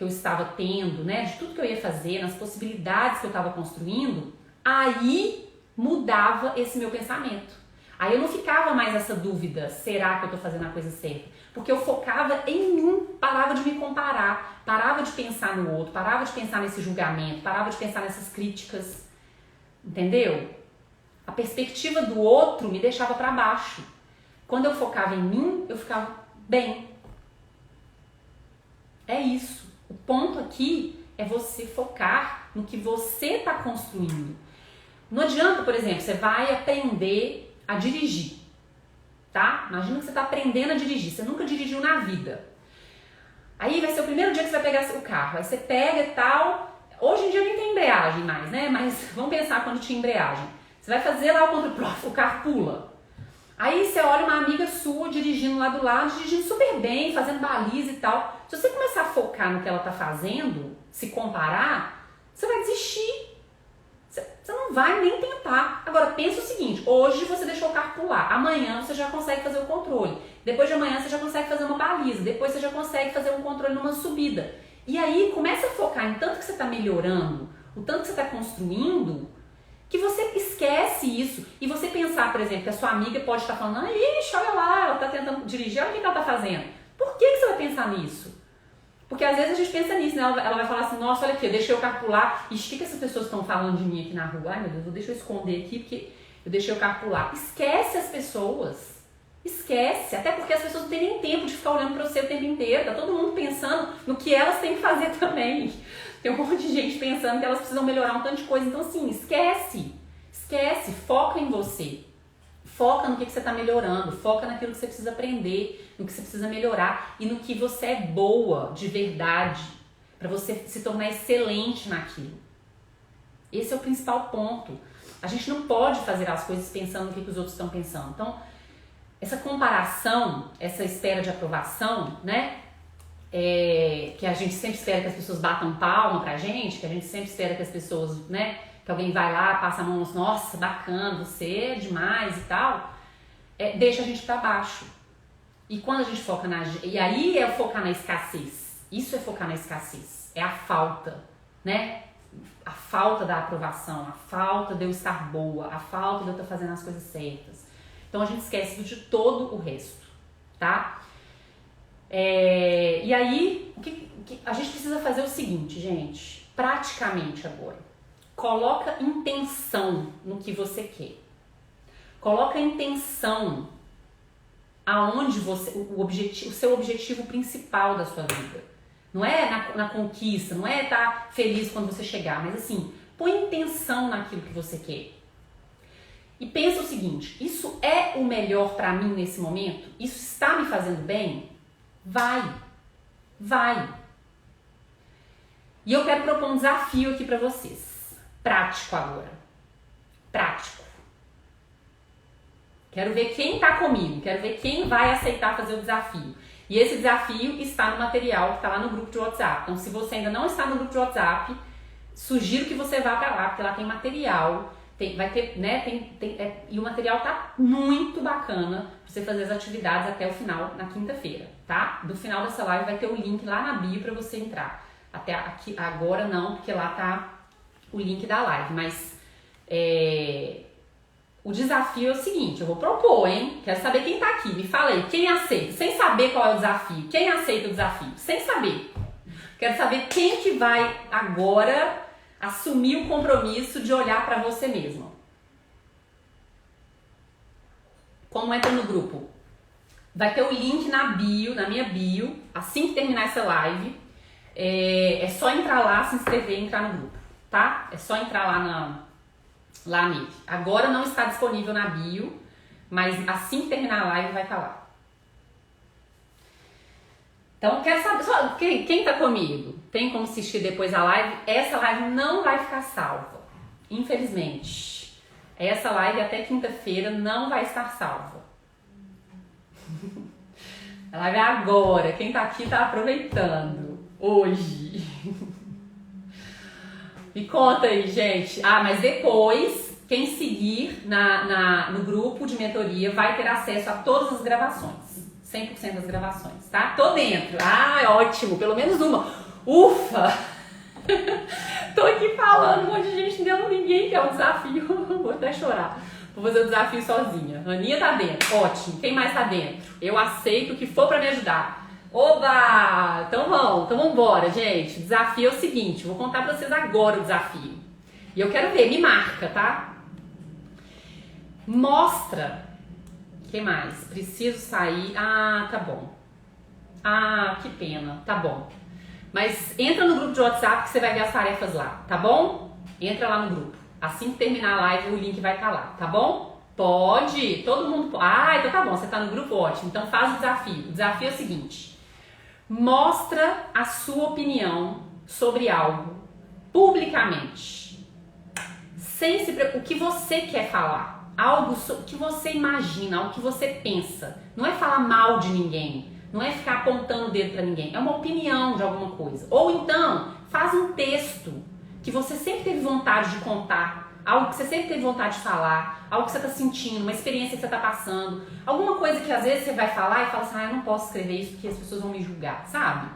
estava tendo, de tudo que eu ia fazer, nas possibilidades que eu estava construindo, aí mudava esse meu pensamento. Aí eu não ficava mais essa dúvida, será que eu tô fazendo a coisa certa? Porque eu focava em mim, parava de me comparar, parava de pensar no outro, parava de pensar nesse julgamento, parava de pensar nessas críticas, entendeu? A perspectiva do outro me deixava para baixo. Quando eu focava em mim, eu ficava bem. É isso. O ponto aqui é você focar no que você está construindo. Não adianta, por exemplo, você vai aprender a dirigir, tá? Imagina que você está aprendendo a dirigir, você nunca dirigiu na vida. Aí vai ser o primeiro dia que você vai pegar o carro, aí você pega e tal. Hoje em dia nem tem embreagem mais, Mas vamos pensar quando tinha embreagem. Você vai fazer lá o controle, o carro pula. Aí você olha uma amiga sua dirigindo lá do lado, dirigindo super bem, fazendo baliza e tal. Se você começar a focar no que ela tá fazendo, se comparar, você vai desistir. Você não vai nem tentar. Agora, pensa o seguinte, hoje você deixou o carro pular, amanhã você já consegue fazer o controle, depois de amanhã você já consegue fazer uma baliza, depois você já consegue fazer um controle numa subida. E aí, começa a focar em tanto que você está melhorando, o tanto que você está construindo, que você esquece isso. E você pensar, por exemplo, que a sua amiga pode estar falando, ixi, olha lá, ela está tentando dirigir, olha o que ela está fazendo. Por que você vai pensar nisso? Porque às vezes a gente pensa nisso, Ela vai falar assim, nossa, olha aqui, eu deixei o carro pular. Ixi, o que essas pessoas estão falando de mim aqui na rua? Ai, meu Deus, deixa eu esconder aqui, porque eu deixei o carro pular. Esquece as pessoas. Esquece. Até porque as pessoas não têm nem tempo de ficar olhando para você o tempo inteiro. Tá todo mundo pensando no que elas têm que fazer também. Tem um monte de gente pensando que elas precisam melhorar um tanto de coisa. Então, assim, esquece. Esquece. Foca em você. Foca no que você está melhorando, foca naquilo que você precisa aprender, no que você precisa melhorar e no que você é boa de verdade, para você se tornar excelente naquilo. Esse é o principal ponto. A gente não pode fazer as coisas pensando no que os outros estão pensando. Então, essa comparação, essa espera de aprovação, que a gente sempre espera que as pessoas batam palma pra gente, que a gente sempre espera que as pessoas, que alguém vai lá, passa a mão, nossa, bacana, você é demais e tal, deixa a gente pra baixo. E quando a gente foca e aí é focar na escassez. Isso é focar na escassez. É a falta, A falta da aprovação, a falta de eu estar boa, a falta de eu estar fazendo as coisas certas. Então a gente esquece de todo o resto, tá? E aí, a gente precisa fazer o seguinte, gente, praticamente agora. Coloca intenção no que você quer. Coloca intenção aonde o seu objetivo principal da sua vida. Não é na conquista, não é estar feliz quando você chegar, mas assim, põe intenção naquilo que você quer. E pensa o seguinte, isso é o melhor pra mim nesse momento? Isso está me fazendo bem? Vai. E eu quero propor um desafio aqui pra vocês. Prático agora. Prático. Quero ver quem tá comigo. Quero ver quem vai aceitar fazer o desafio. E esse desafio está no material que está lá no grupo de WhatsApp. Então, se você ainda não está no grupo de WhatsApp, sugiro que você vá para lá, porque lá tem material, vai ter, né? E o material tá muito bacana para você fazer as atividades até o final, na quinta-feira, tá? Do final dessa live vai ter o link lá na bio para você entrar. Até aqui, agora não, porque lá tá o link da live, mas o desafio é o seguinte, eu vou propor, hein? Quero saber quem tá aqui, me fala aí, quem aceita? Sem saber qual é o desafio, quem aceita o desafio? Sem saber. Quero saber quem que vai agora assumir o compromisso de olhar pra você mesmo. Como entra no grupo? Vai ter o link na bio, na minha bio, assim que terminar essa live. É só entrar lá, se inscrever e entrar no grupo, tá? É só entrar lá nele. Agora não está disponível na bio, mas assim que terminar a live vai estar lá. Então, quero saber, só, quem tá comigo? Tem como assistir depois a live? Essa live não vai ficar salva, infelizmente. Essa live até quinta-feira não vai estar salva. A live é agora, quem tá aqui tá aproveitando, hoje. Me conta aí, gente. Mas depois, quem seguir no grupo de mentoria vai ter acesso a todas as gravações. 100% das gravações, tá? Tô dentro. Ótimo. Pelo menos uma. Ufa! Tô aqui falando, um monte de gente dentro, ninguém quer um desafio. Vou até chorar. Vou fazer o desafio sozinha. Aninha tá dentro. Ótimo. Quem mais tá dentro? Eu aceito o que for pra me ajudar. Oba! Então vamos embora, gente. O desafio é o seguinte, vou contar pra vocês agora o desafio. E eu quero ver, me marca, tá? Mostra. O que mais? Preciso sair. Tá bom. Que pena. Tá bom. Mas entra no grupo de WhatsApp que você vai ver as tarefas lá, tá bom? Entra lá no grupo. Assim que terminar a live, o link vai estar lá, tá bom? Pode. Todo mundo pode. Então tá bom. Você tá no grupo? Ótimo. Então faz o desafio. O desafio é o seguinte. Mostra a sua opinião sobre algo publicamente, sem se preocupar, o que você quer falar, algo que você imagina, algo que você pensa. Não é falar mal de ninguém, não é ficar apontando o dedo pra ninguém, é uma opinião de alguma coisa. Ou então, faz um texto que você sempre teve vontade de contar, algo que você sempre teve vontade de falar, algo que você tá sentindo, uma experiência que você tá passando, alguma coisa que às vezes você vai falar e fala assim, eu não posso escrever isso porque as pessoas vão me julgar, sabe?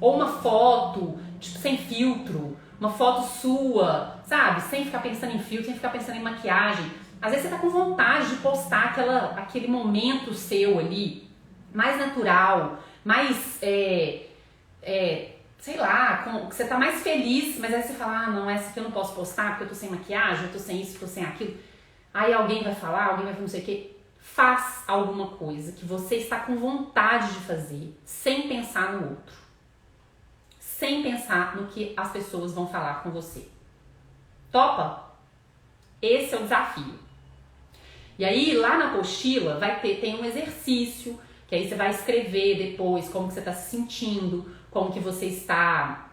Ou uma foto, tipo, sem filtro, uma foto sua, sabe? Sem ficar pensando em filtro, sem ficar pensando em maquiagem. Às vezes você tá com vontade de postar aquele momento seu ali, mais natural, mais, sei lá, que você tá mais feliz, mas aí você fala, não, essa aqui eu não posso postar porque eu tô sem maquiagem, eu tô sem isso, eu tô sem aquilo. Aí alguém vai falar, alguém vai falar não sei o quê. Faz alguma coisa que você está com vontade de fazer, sem pensar no outro. Sem pensar no que as pessoas vão falar com você. Topa? Esse é o desafio. E aí, lá na apostila, tem um exercício, que aí você vai escrever depois como que você está se sentindo, como que você está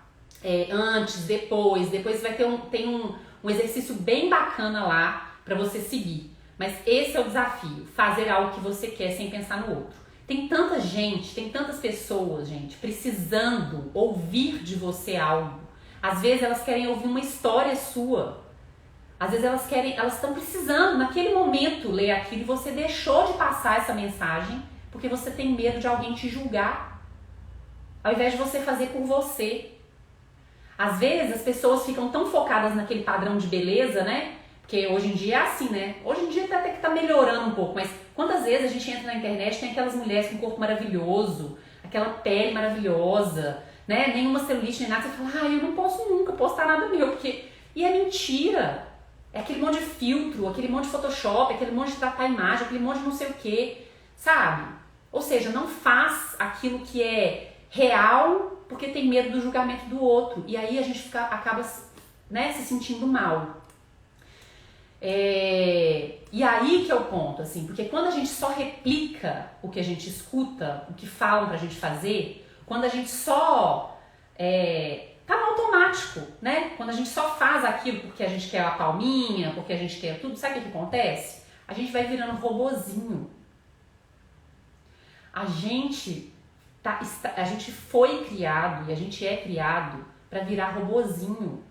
antes, depois vai ter um exercício bem bacana lá para você seguir. Mas esse é o desafio, fazer algo que você quer sem pensar no outro. Tem tanta gente, tem tantas pessoas, gente, precisando ouvir de você algo. Às vezes elas querem ouvir uma história sua. Às vezes elas estão precisando naquele momento ler aquilo e você deixou de passar essa mensagem porque você tem medo de alguém te julgar. Ao invés de você fazer por você. Às vezes as pessoas ficam tão focadas naquele padrão de beleza, né? Porque hoje em dia é assim, né? Hoje em dia até que tá melhorando um pouco, mas quantas vezes a gente entra na internet e tem aquelas mulheres com corpo maravilhoso, aquela pele maravilhosa, né? Nenhuma celulite, nem nada. Você fala, eu não posso nunca postar nada meu, porque... E é mentira. É aquele monte de filtro, aquele monte de Photoshop, aquele monte de tratar a imagem, aquele monte de não sei o quê, sabe? Ou seja, não faz aquilo que é real porque tem medo do julgamento do outro. E aí a gente acaba, né, se sentindo mal. E aí que é o ponto, assim, porque quando a gente só replica o que a gente escuta, o que falam pra gente fazer, quando a gente só... tá automático, né? Quando a gente só faz aquilo porque a gente quer a palminha, porque a gente quer tudo, sabe o que acontece? A gente vai virando robozinho. A gente foi criado e a gente é criado para virar robozinho.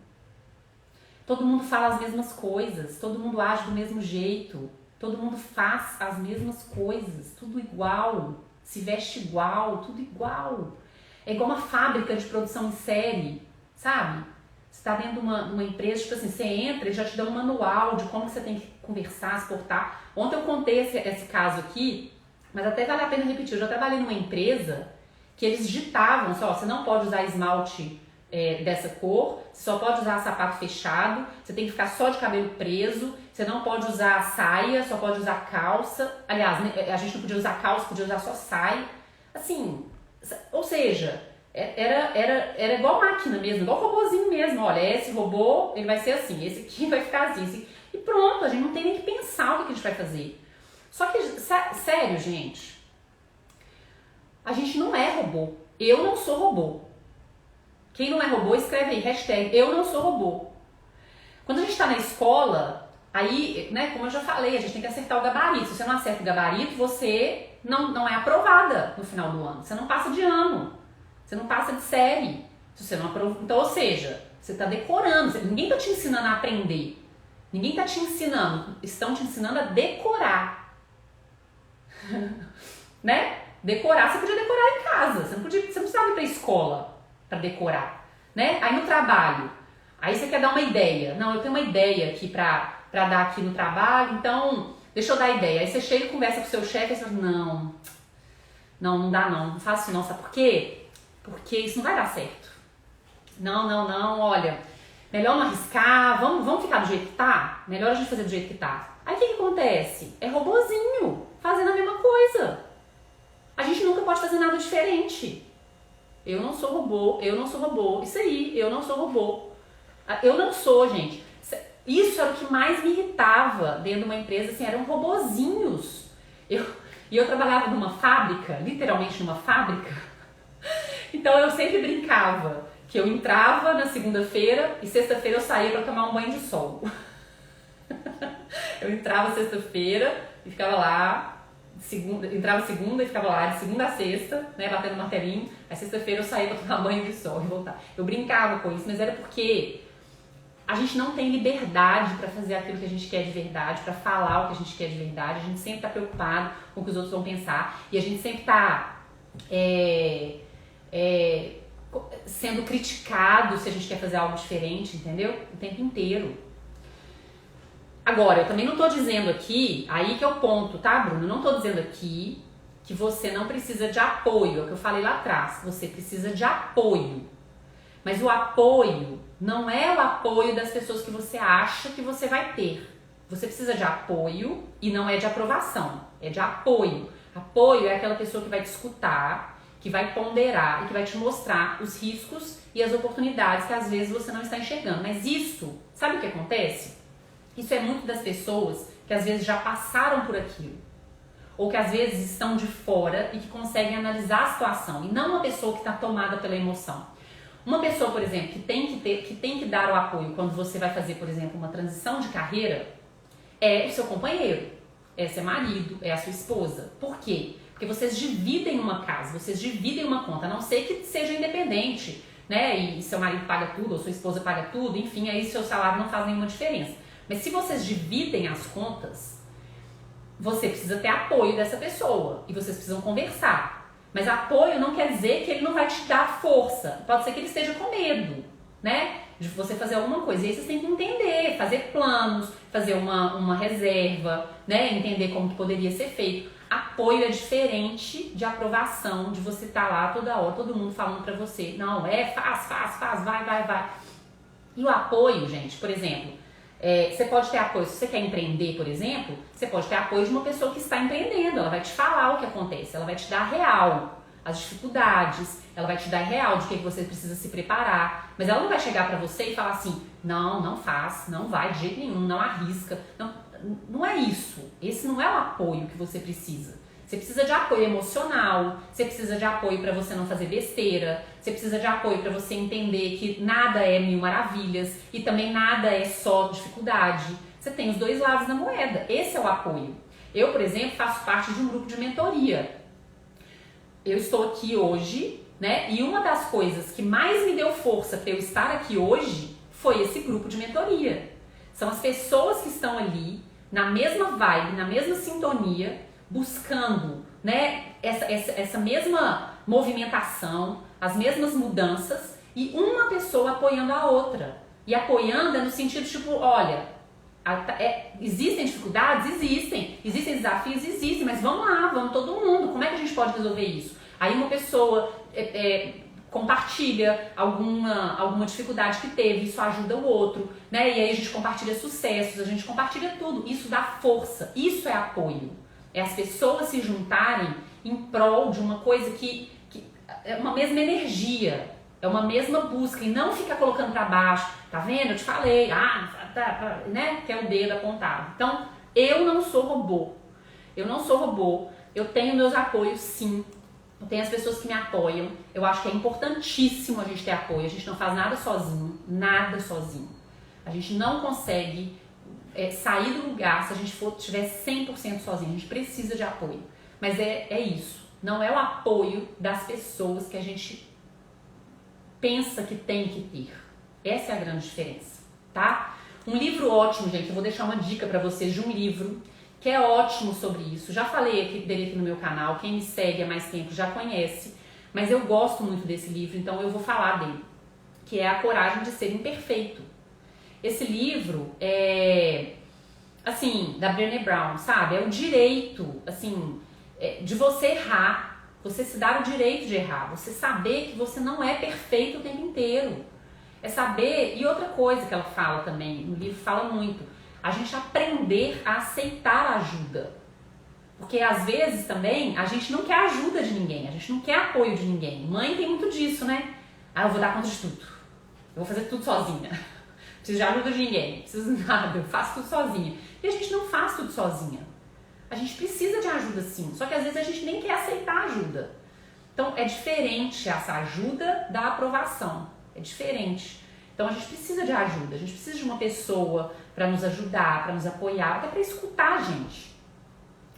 Todo mundo fala as mesmas coisas, todo mundo age do mesmo jeito, todo mundo faz as mesmas coisas, tudo igual, se veste igual, tudo igual. É igual uma fábrica de produção em série, sabe? Você está dentro de uma empresa, tipo assim, você entra e já te dá um manual de como você tem que conversar, se portar. Ontem eu contei esse caso aqui, mas até vale a pena repetir. Eu já trabalhei numa empresa que eles ditavam, só, você não pode usar esmalte dessa cor, você só pode usar sapato fechado, você tem que ficar só de cabelo preso, você não pode usar saia, só pode usar calça. Aliás, a gente não podia usar calça, podia usar só saia. Assim, ou seja, era igual máquina mesmo, igual robôzinho mesmo. Olha, esse robô, ele vai ser assim, esse aqui vai ficar assim. E pronto, a gente não tem nem que pensar o que a gente vai fazer. Só que, sério, gente, a gente não é robô. Eu não sou robô. Quem não é robô, escreve aí, hashtag eu não sou robô. Quando a gente está na escola, aí, né, como eu já falei, a gente tem que acertar o gabarito. Se você não acerta o gabarito, você não é aprovada no final do ano. Você não passa de ano. Você não passa de série. Se você não aprova... Então, ou seja, você está decorando. Ninguém está te ensinando a aprender. Ninguém está te ensinando. Estão te ensinando a decorar. Né? Decorar, você podia decorar em casa. Você não precisava ir para a escola para decorar, né? Aí no trabalho, aí você quer dar uma ideia. Não, eu tenho uma ideia aqui para dar aqui no trabalho, então deixa eu dar a ideia. Aí você chega e conversa com o seu chefe e você fala, não dá não faço isso não, sabe por quê? Porque isso não vai dar certo. Não, olha, melhor não arriscar, vamos ficar do jeito que tá? Melhor a gente fazer do jeito que tá. Aí o que acontece? É robozinho, fazendo a mesma coisa. A gente nunca pode fazer nada diferente. Eu não sou robô, isso aí, eu não sou robô. Eu não sou, gente. Isso era o que mais me irritava dentro de uma empresa, assim, eram robozinhos. E eu trabalhava numa fábrica, literalmente numa fábrica, então eu sempre brincava que eu entrava na segunda-feira e sexta-feira eu saía para tomar um banho de sol. Eu entrava sexta-feira e ficava lá, entrava segunda e ficava lá de segunda a sexta, né, batendo martelinho. Aí sexta-feira eu saía pra tomar banho de sol e voltar. Eu brincava com isso, mas era porque a gente não tem liberdade pra fazer aquilo que a gente quer de verdade, pra falar o que a gente quer de verdade. A gente sempre tá preocupado com o que os outros vão pensar e a gente sempre tá sendo criticado se a gente quer fazer algo diferente, entendeu? O tempo inteiro. Agora, eu também não tô dizendo aqui, aí que é o ponto, tá, Bruno? Eu não tô dizendo aqui que você não precisa de apoio, é o que eu falei lá atrás. Você precisa de apoio. Mas o apoio não é o apoio das pessoas que você acha que você vai ter. Você precisa de apoio e não é de aprovação, é de apoio. Apoio é aquela pessoa que vai te escutar, que vai ponderar e que vai te mostrar os riscos e as oportunidades que às vezes você não está enxergando. Mas isso, sabe o que acontece? Isso é muito das pessoas que às vezes já passaram por aquilo. Ou que às vezes estão de fora e que conseguem analisar a situação. E não uma pessoa que está tomada pela emoção. Uma pessoa, por exemplo, que tem que dar o apoio quando você vai fazer, por exemplo, uma transição de carreira, é o seu companheiro, é seu marido, é a sua esposa. Por quê? Porque vocês dividem uma casa, vocês dividem uma conta, a não ser que seja independente, né? E seu marido paga tudo, ou sua esposa paga tudo, enfim, aí seu salário não faz nenhuma diferença. Mas se vocês dividem as contas, você precisa ter apoio dessa pessoa e vocês precisam conversar. Mas apoio não quer dizer que ele não vai te dar força. Pode ser que ele esteja com medo, né? De você fazer alguma coisa. E aí vocês têm que entender, fazer planos, fazer uma reserva, né? Entender como que poderia ser feito. Apoio é diferente de aprovação, de você estar lá toda hora, todo mundo falando pra você. Não, faz, vai. E o apoio, gente, por exemplo... você pode ter apoio, se você quer empreender, por exemplo, você pode ter apoio de uma pessoa que está empreendendo, ela vai te falar o que acontece, ela vai te dar real, as dificuldades, ela vai te dar real de que você precisa se preparar, mas ela não vai chegar pra você e falar assim, não faz, não vai de jeito nenhum, não arrisca, não é isso, esse não é o apoio que você precisa. Você precisa de apoio emocional, você precisa de apoio para você não fazer besteira, você precisa de apoio para você entender que nada é mil maravilhas e também nada é só dificuldade. Você tem os dois lados da moeda, esse é o apoio. Eu, por exemplo, faço parte de um grupo de mentoria. Eu estou aqui hoje, né? E uma das coisas que mais me deu força para eu estar aqui hoje foi esse grupo de mentoria. São as pessoas que estão ali na mesma vibe, na mesma sintonia, buscando, né, essa mesma movimentação, as mesmas mudanças e uma pessoa apoiando a outra. E apoiando é no sentido tipo, olha, existem dificuldades? Existem desafios? Existem, mas vamos lá, vamos todo mundo, como é que a gente pode resolver isso? Aí uma pessoa compartilha alguma dificuldade que teve, isso ajuda o outro, né? E aí a gente compartilha sucessos, a gente compartilha tudo, isso dá força, isso é apoio. É as pessoas se juntarem em prol de uma coisa que é uma mesma energia, é uma mesma busca, e não ficar colocando pra baixo, tá vendo? Eu te falei, né? Que é o dedo apontado. Então, eu não sou robô, eu tenho meus apoios sim, eu tenho as pessoas que me apoiam, eu acho que é importantíssimo a gente ter apoio, a gente não faz nada sozinho, a gente não consegue sair do lugar se a gente estiver 100% sozinho, a gente precisa de apoio, mas é isso, não é o apoio das pessoas que a gente pensa que tem que ter, essa é a grande diferença, tá? Um livro ótimo, gente, eu vou deixar uma dica pra vocês de um livro que é ótimo sobre isso, já falei dele aqui no meu canal, quem me segue há mais tempo já conhece, mas eu gosto muito desse livro, então eu vou falar dele, que é A Coragem de Ser Imperfeito. Esse livro é, assim, da Brené Brown, sabe? É o direito, assim, de você errar, você se dar o direito de errar, você saber que você não é perfeito o tempo inteiro. É saber, e outra coisa que ela fala também, no livro fala muito, a gente aprender a aceitar ajuda. Porque às vezes também a gente não quer ajuda de ninguém, a gente não quer apoio de ninguém. Mãe tem muito disso, né? Ah, eu vou dar conta de tudo, eu vou fazer tudo sozinha. Não preciso de ajuda de ninguém, não preciso de nada, eu faço tudo sozinha. E a gente não faz tudo sozinha. A gente precisa de ajuda sim, só que às vezes a gente nem quer aceitar ajuda. Então é diferente essa ajuda da aprovação, é diferente. Então a gente precisa de ajuda, a gente precisa de uma pessoa para nos ajudar, para nos apoiar, até para escutar a gente.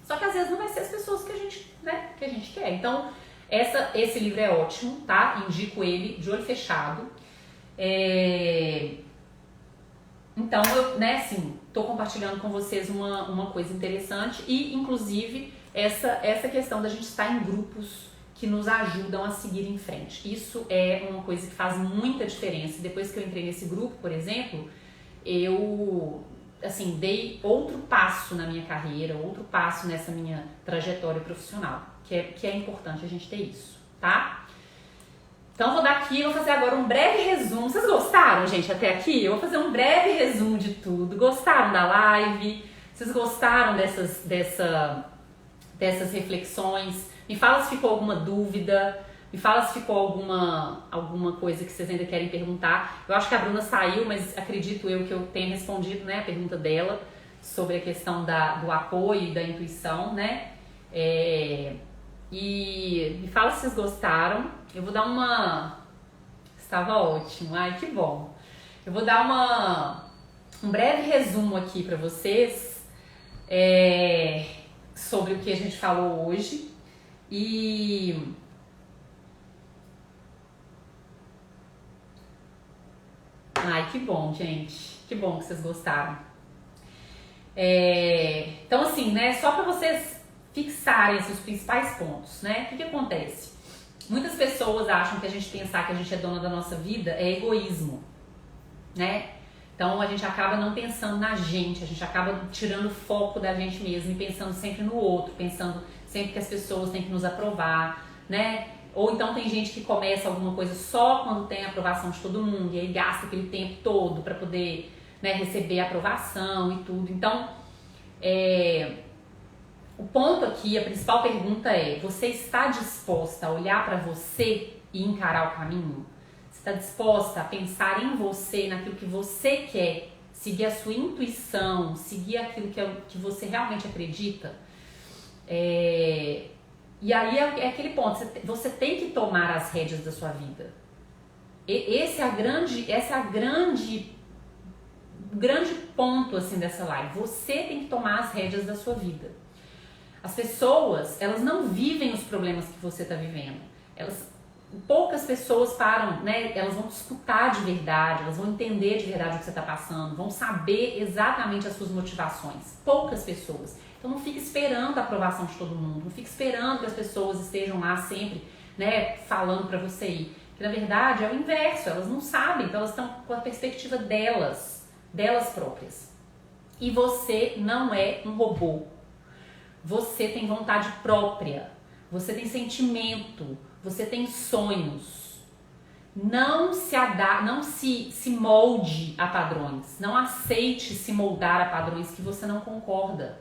Só que às vezes não vai ser as pessoas que a gente, né, que a gente quer. Então esse livro é ótimo, tá? Indico ele de olho fechado. Então, eu, né, assim, tô compartilhando com vocês uma coisa interessante e, inclusive, essa questão da gente estar em grupos que nos ajudam a seguir em frente. Isso é uma coisa que faz muita diferença. Depois que eu entrei nesse grupo, por exemplo, eu, assim, dei outro passo na minha carreira, outro passo nessa minha trajetória profissional, que é importante a gente ter isso, tá? Então vou fazer agora um breve resumo. Vocês gostaram, gente, até aqui? Eu vou fazer um breve resumo de tudo. Gostaram da live? Vocês gostaram dessas reflexões? Me fala se ficou alguma dúvida, me fala se ficou alguma coisa que vocês ainda querem perguntar. Eu acho que a Bruna saiu, mas acredito eu que eu tenha respondido, né, a pergunta dela sobre a questão do apoio e da intuição, né? E me fala se vocês gostaram. Eu vou dar Estava ótimo, ai que bom. Eu vou dar um breve resumo aqui pra vocês sobre o que a gente falou hoje. Ai, que bom, gente. Que bom que vocês gostaram. Então, assim, né, só pra vocês fixarem esses principais pontos, né? O que acontece? Muitas pessoas acham que a gente pensar que a gente é dona da nossa vida é egoísmo, né? Então a gente acaba não pensando na gente, a gente acaba tirando o foco da gente mesmo e pensando sempre no outro, pensando sempre que as pessoas têm que nos aprovar, né? Ou então tem gente que começa alguma coisa só quando tem a aprovação de todo mundo e aí gasta aquele tempo todo para poder, né, receber a aprovação e tudo. Então, o ponto aqui, a principal pergunta é: você está disposta a olhar para você e encarar o caminho? Você está disposta a pensar em você, naquilo que você quer, seguir a sua intuição, seguir aquilo que você realmente acredita? E aí é aquele ponto, você tem que tomar as rédeas da sua vida. O grande ponto assim dessa live. Você tem que tomar as rédeas da sua vida. As pessoas, elas não vivem os problemas que você está vivendo. Poucas pessoas param, né? Elas vão te escutar de verdade, elas vão entender de verdade o que você está passando, vão saber exatamente as suas motivações. Poucas pessoas. Então não fique esperando a aprovação de todo mundo, não fique esperando que as pessoas estejam lá sempre, né, falando para você ir. Que na verdade é o inverso, elas não sabem, então elas estão com a perspectiva delas próprias. E você não é um robô. Você tem vontade própria, você tem sentimento, você tem sonhos. Não se molde a padrões, não aceite se moldar a padrões que você não concorda.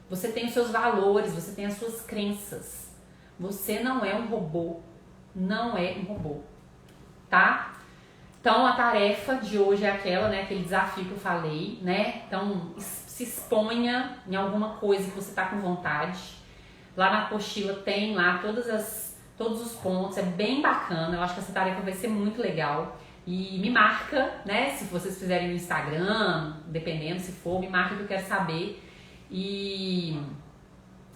Você tem os seus valores, você tem as suas crenças. Você não é um robô, não é um robô, tá? Então a tarefa de hoje é aquela, né, aquele desafio que eu falei, né? Então se exponha em alguma coisa que você tá com vontade. Lá na apostila tem lá todos os pontos, é bem bacana. Eu acho que essa tarefa vai ser muito legal. E me marca, né? Se vocês fizerem no Instagram, dependendo se for, me marca que eu quero saber. E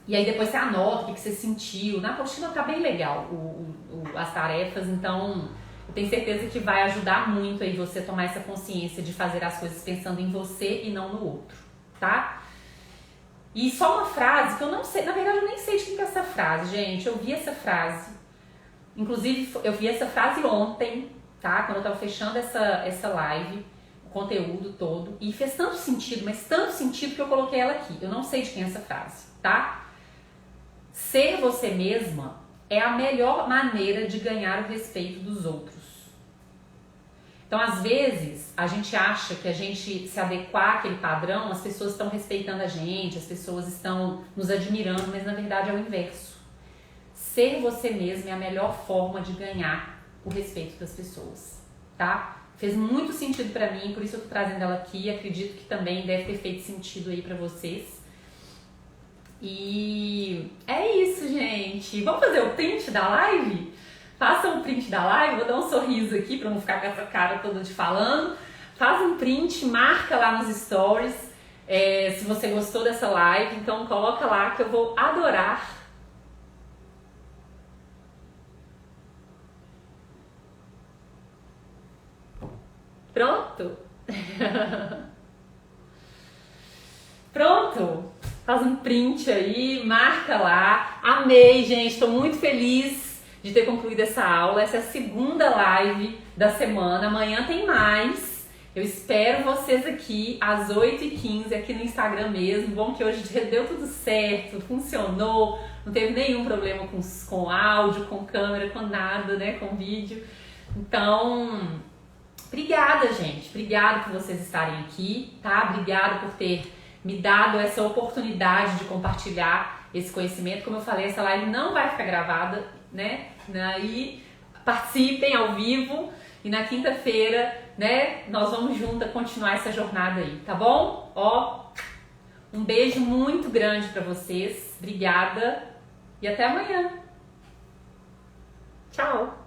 aí depois você anota o que você sentiu. Na apostila tá bem legal as tarefas, então eu tenho certeza que vai ajudar muito aí você tomar essa consciência de fazer as coisas pensando em você e não no outro, tá? E só uma frase que eu não sei, na verdade eu nem sei de quem é essa frase, gente. Eu vi essa frase, inclusive eu vi essa frase ontem, tá? Quando eu tava fechando essa live, o conteúdo todo, e fez tanto sentido, mas tanto sentido que eu coloquei ela aqui. Eu não sei de quem é essa frase, tá? Ser você mesma é a melhor maneira de ganhar o respeito dos outros. Então, às vezes, a gente acha que a gente se adequar àquele padrão, as pessoas estão respeitando a gente, as pessoas estão nos admirando, mas na verdade é o inverso. Ser você mesmo é a melhor forma de ganhar o respeito das pessoas, tá? Fez muito sentido pra mim, por isso eu tô trazendo ela aqui, acredito que também deve ter feito sentido aí pra vocês. E é isso, gente. Vamos fazer o print da live? Faça um print da live, vou dar um sorriso aqui pra não ficar com essa cara toda de falando. Faz um print, marca lá nos stories se você gostou dessa live, então coloca lá que eu vou adorar. Pronto? Pronto? Faz um print aí, marca lá. Amei, gente, tô muito feliz de ter concluído essa aula. Essa é a segunda live da semana. Amanhã tem mais. Eu espero vocês aqui às 8h15 aqui no Instagram mesmo. Bom que hoje deu tudo certo, funcionou, não teve nenhum problema com áudio, com câmera, com nada, né, com vídeo. Então, obrigada, gente. Obrigada por vocês estarem aqui, tá? Obrigada por ter me dado essa oportunidade de compartilhar esse conhecimento. Como eu falei, essa live não vai ficar gravada, né? Aí participem ao vivo e na quinta-feira, né, nós vamos juntas continuar essa jornada aí, tá bom? Ó, um beijo muito grande pra vocês. Obrigada e até amanhã. Tchau!